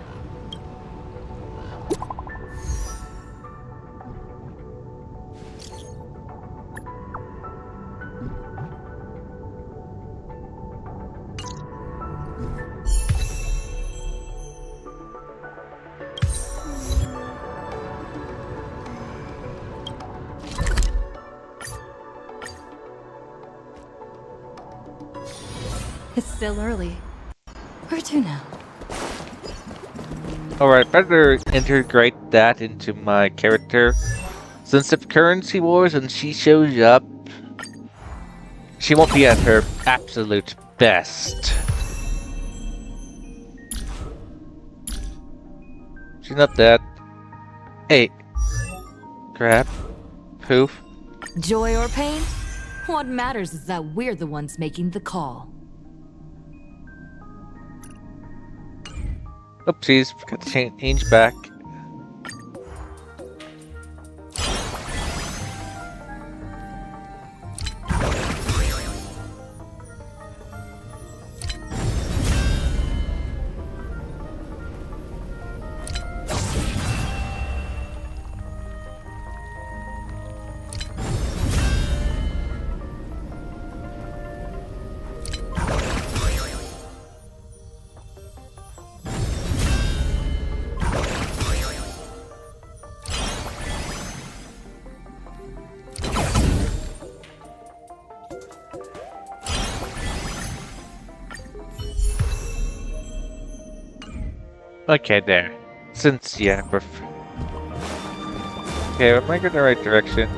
It's still early. Where to now? Alright, better integrate that into my character. Since if Currency Wars and she shows up, she won't be at her absolute best. She's not dead. Hey. Crap. Poof. Joy or pain? What matters is that we're the ones making the call. Oopsies, forgot to change back. Okay, there. Since, yeah, okay, am I going the right direction?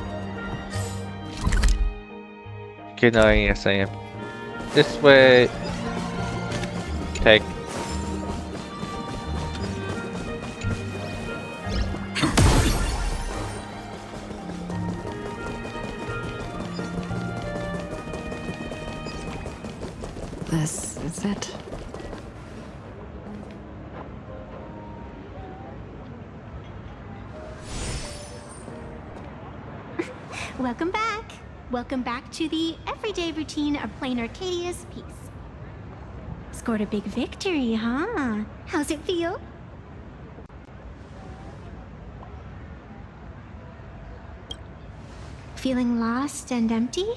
Okay, no, yes, I am. This way. Take. This is it. Welcome back. Welcome back to the everyday routine of playing Arcadia's piece. Scored a big victory, huh? How's it feel? Feeling lost and empty?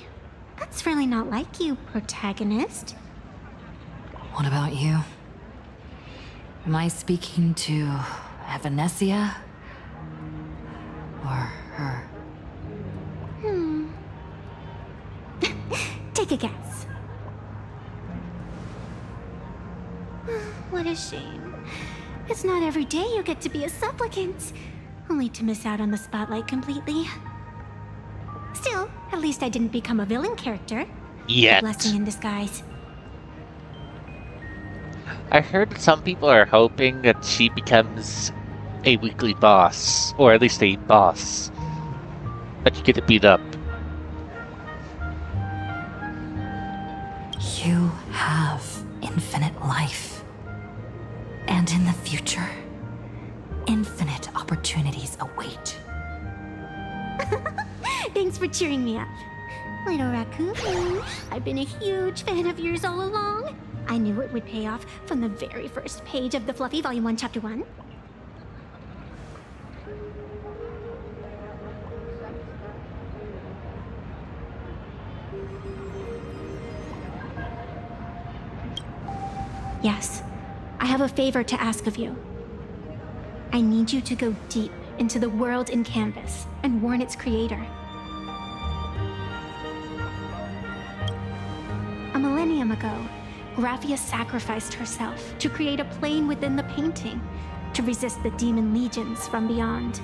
That's really not like you, protagonist. What about you? Am I speaking to Evanesia? Or her? Take a guess. What a shame. It's not every day you get to be a supplicant, only to miss out on the spotlight completely. Still, at least I didn't become a villain character. Yet. A blessing in disguise. I heard that some people are hoping that she becomes a weekly boss, or at least a boss that you get to beat up. You have infinite life. And in the future, infinite opportunities await. Thanks for cheering me up. Little raccoon, I've been a huge fan of yours all along. I knew it would pay off from the very first page of the Fluffy Volume 1, Chapter 1. Yes, I have a favor to ask of you. I need you to go deep into the world in Canvas and warn its creator. A millennium ago, Graphia sacrificed herself to create a plane within the painting to resist the demon legions from beyond.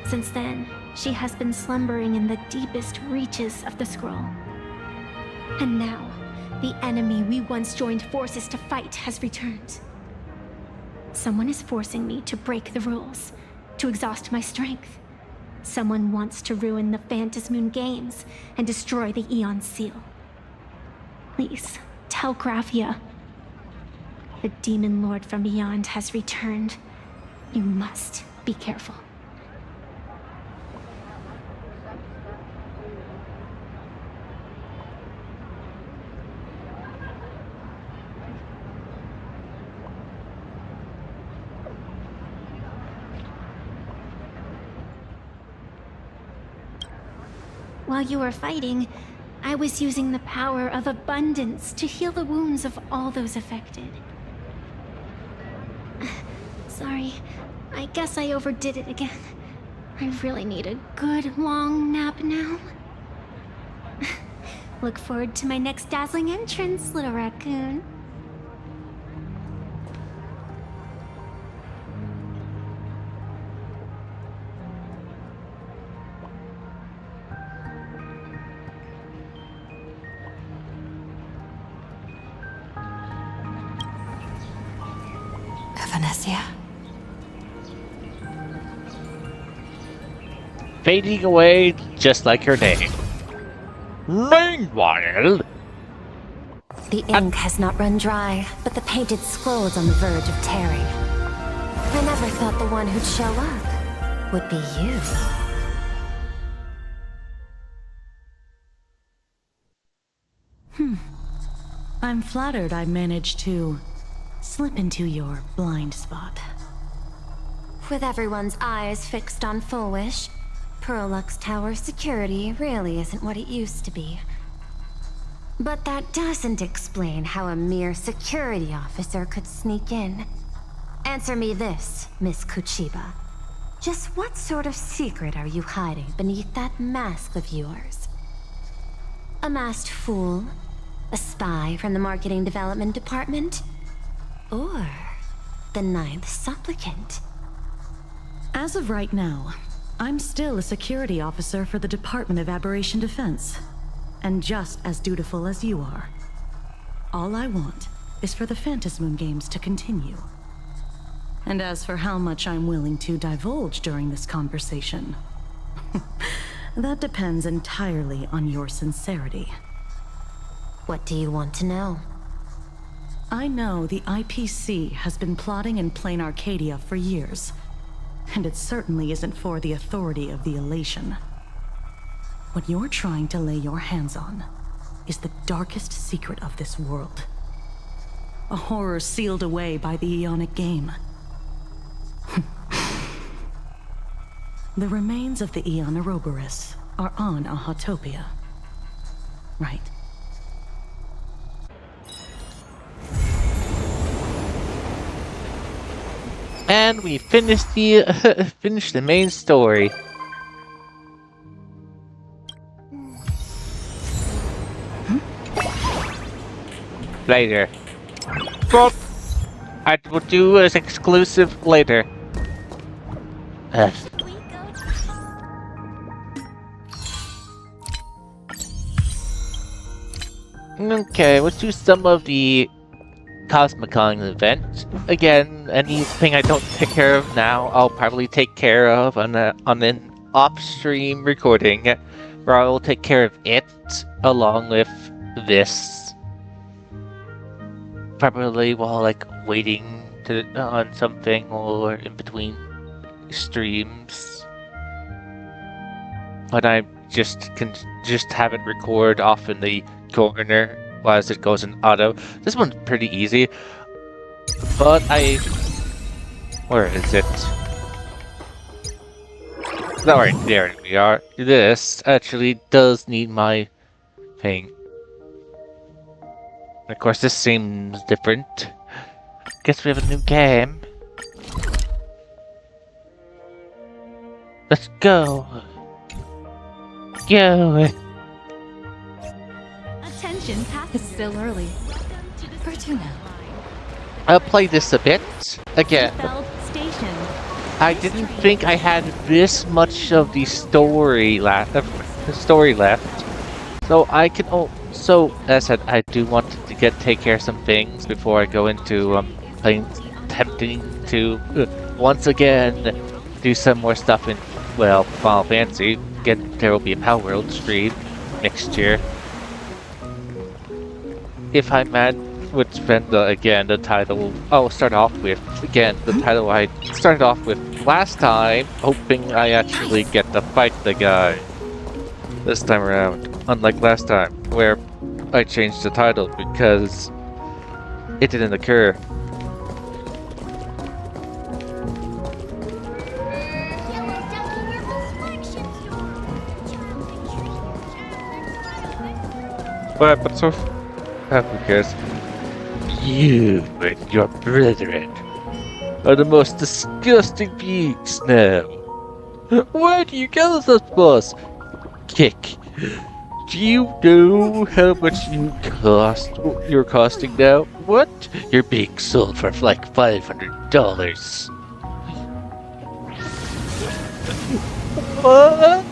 Since then, she has been slumbering in the deepest reaches of the scroll. And now, the enemy we once joined forces to fight has returned. Someone is forcing me to break the rules, to exhaust my strength. Someone wants to ruin the Phantasmoon Games and destroy the Eon Seal. Please, tell Graphia. The Demon Lord from beyond has returned. You must be careful. While you were fighting, I was using the power of abundance to heal the wounds of all those affected. Sorry, I guess I overdid it again. I really need a good long nap now. Look forward to my next dazzling entrance, little raccoon. Evanesia? Fading away just like her name. Meanwhile... The ink has not run dry, but the painted scroll is on the verge of tearing. I never thought the one who'd show up would be you. I'm flattered I managed to slip into your blind spot. With everyone's eyes fixed on Full Wish, Pearlux Tower security really isn't what it used to be. But that doesn't explain how a mere security officer could sneak in. Answer me this, Miss Kuchiba. Just what sort of secret are you hiding beneath that mask of yours? A masked fool? A spy from the marketing development department? Or the ninth supplicant? As of right now, I'm still a security officer for the Department of Aberration Defense, and just as dutiful as you are. All I want is for the Phantasmoon games to continue. And as for how much I'm willing to divulge during this conversation, that depends entirely on your sincerity. What do you want to know? I know the IPC has been plotting in Plain Arcadia for years, and it certainly isn't for the authority of the Elation. What you're trying to lay your hands on is the darkest secret of this world. A horror sealed away by the Aeonic game. The remains of the Aeon Ouroboros are on a Autopia. Right. And we finished the finished the main story. Later. But I will do as exclusive later. Okay, let's do some of the Cosmicon event. Again, anything I don't take care of now, I'll probably take care of on an off-stream recording, where I will take care of it along with this. Probably while like waiting on something or in between streams. But I can just have it record off in the corner as it goes in auto. This one's pretty easy, but where is it? Alright, there we are. This actually does need my thing. Of course, this seems different. Guess we have a new game. Let's go. Go. Attention, it's still early. Fortuna. I'll play this a bit. Again, Station. I didn't think I had this much of the story left. So I can. So as I said, I do want to take care of some things before I go into attempting to once again do some more stuff in Final Fantasy. There will be a Power World stream next year. If I would spend again the title, I'll start off with again the title I started off with last time, hoping I actually get to fight the guy this time around. Unlike last time, where I changed the title because it didn't occur. But so who cares? You and your brethren are the most disgusting beings now. Why do you kill us, boss? Kick. Do you know how much you're costing now? What? You're being sold for like $500. What?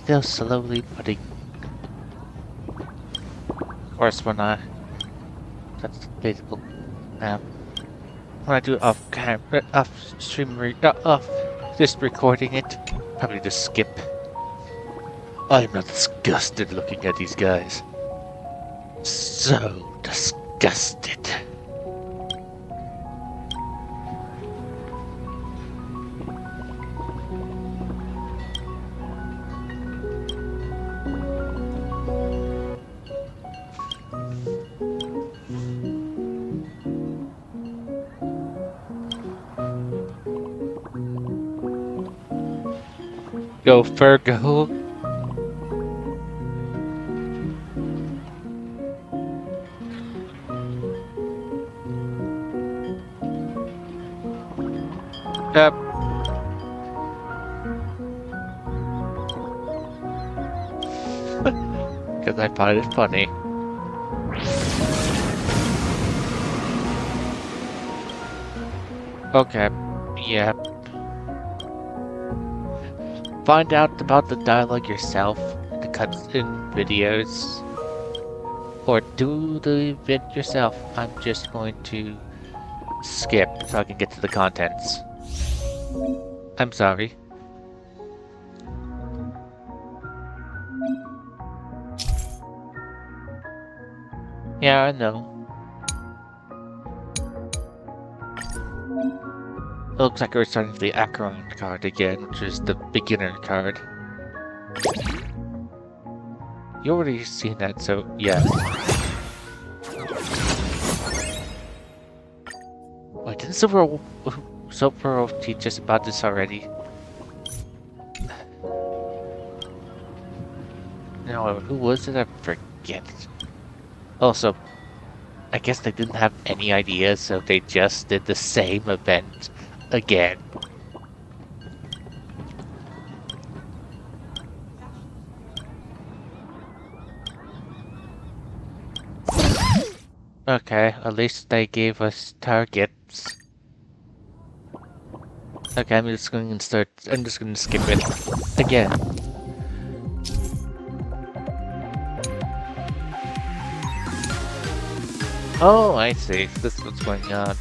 Still slowly putting. Of course, when that's debatable. When I do it off camera, off stream, off just recording it, probably just skip. I'm not disgusted looking at these guys. So disgusted. Go Fergo. Yep. Because I find it funny. Okay. Yeah. Find out about the dialogue yourself in the cutscene videos. Or do the event yourself. I'm just going to skip so I can get to the contents. I'm sorry. Yeah, I know. It looks like we're starting with the Acheron card again, which is the beginner card. You already seen that, so yeah. Wait, didn't Silver teach us about this already? No, who was it? I forget. Also, I guess they didn't have any ideas, so they just did the same event again. Okay, at least they gave us targets. Okay, I'm just going to skip it again. Oh, I see. This is what's going on.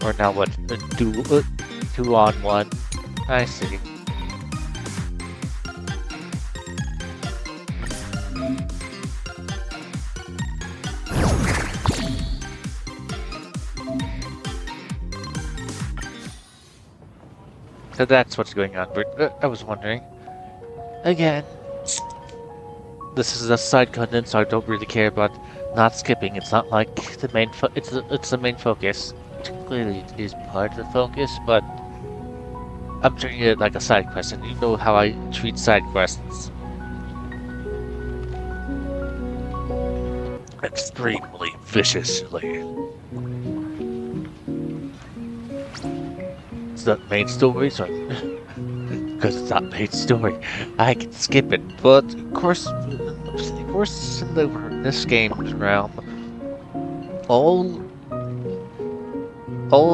Or now what? Two on one. I see. So that's what's going on. But I was wondering. Again. This is a side content, so I don't really care about not skipping. It's not like the main it's the main focus. Clearly it is part of the focus, but I'm treating it like a side quest, and you know how I treat side quests. Extremely viciously. It's not main story, so because it's not main story, I can skip it. But of course in this game's realm, all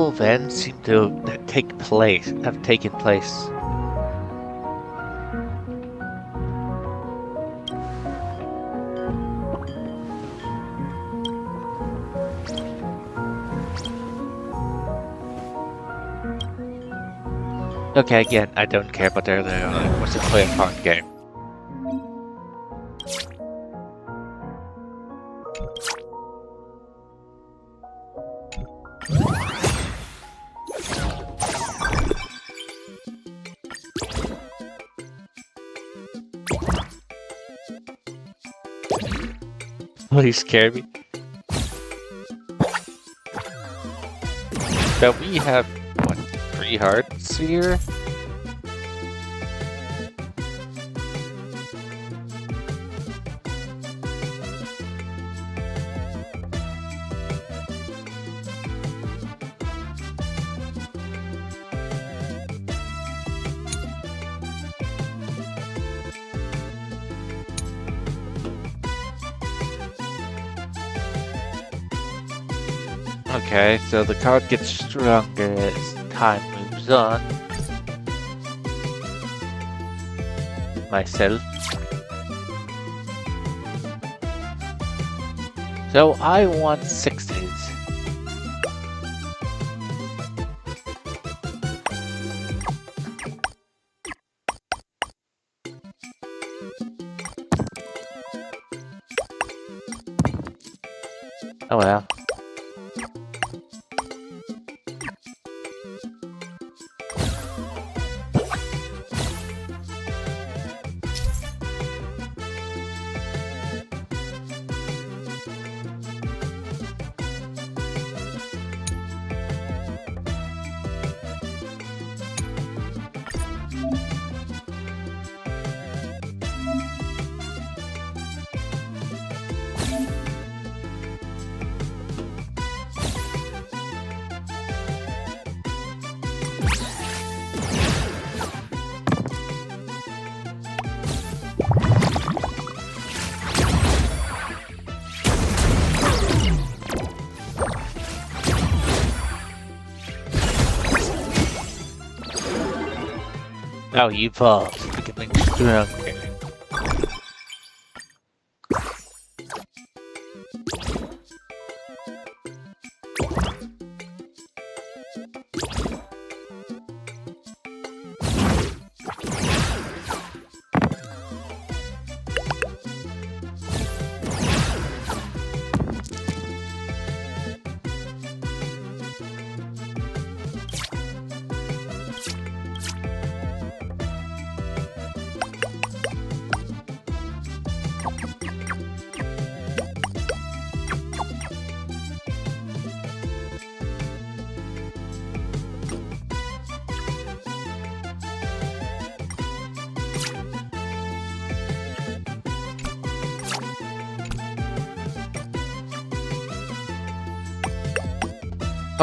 events seem to have taken place. Okay, again, I don't care about their what's it play a fun game. Please scare me. But we have, what, 3 hearts here? Okay, so the card gets stronger as time moves on. Myself. So I want 6s. Oh well. Now you evolve, becoming stronger.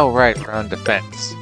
Oh right, we're on defense.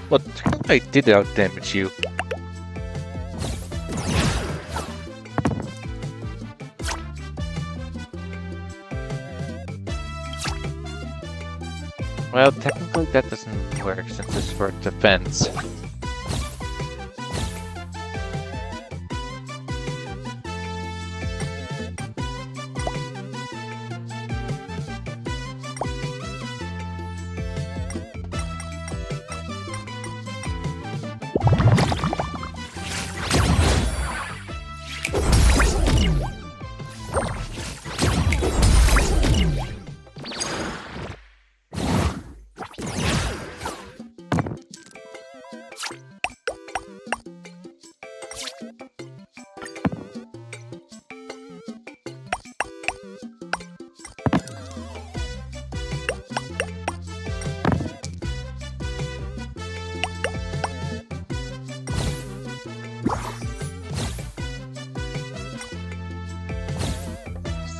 Well, I did out damage you. Well, technically that doesn't work since it's for defense.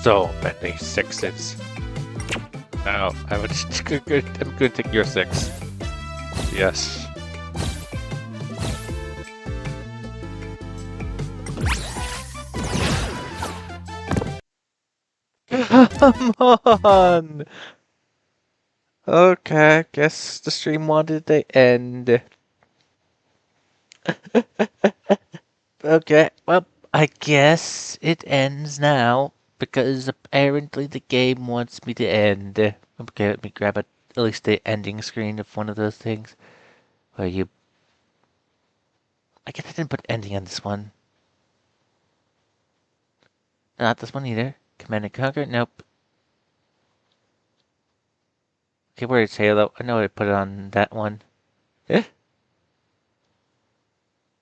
So many sixes. Now, I'm gonna take your 6. Yes. Come on! Okay, guess the stream wanted to end. Okay, well, I guess it ends now, because apparently the game wants me to end. Okay, let me grab at least the ending screen of one of those things. Where you... I guess I didn't put ending on this one. Not this one either. Command and Conquer? Nope. Okay, where is Halo? I know I put it on that one. Eh?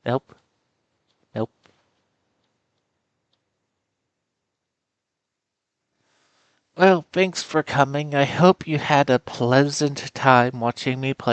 Nope. Nope. Well, thanks for coming. I hope you had a pleasant time watching me play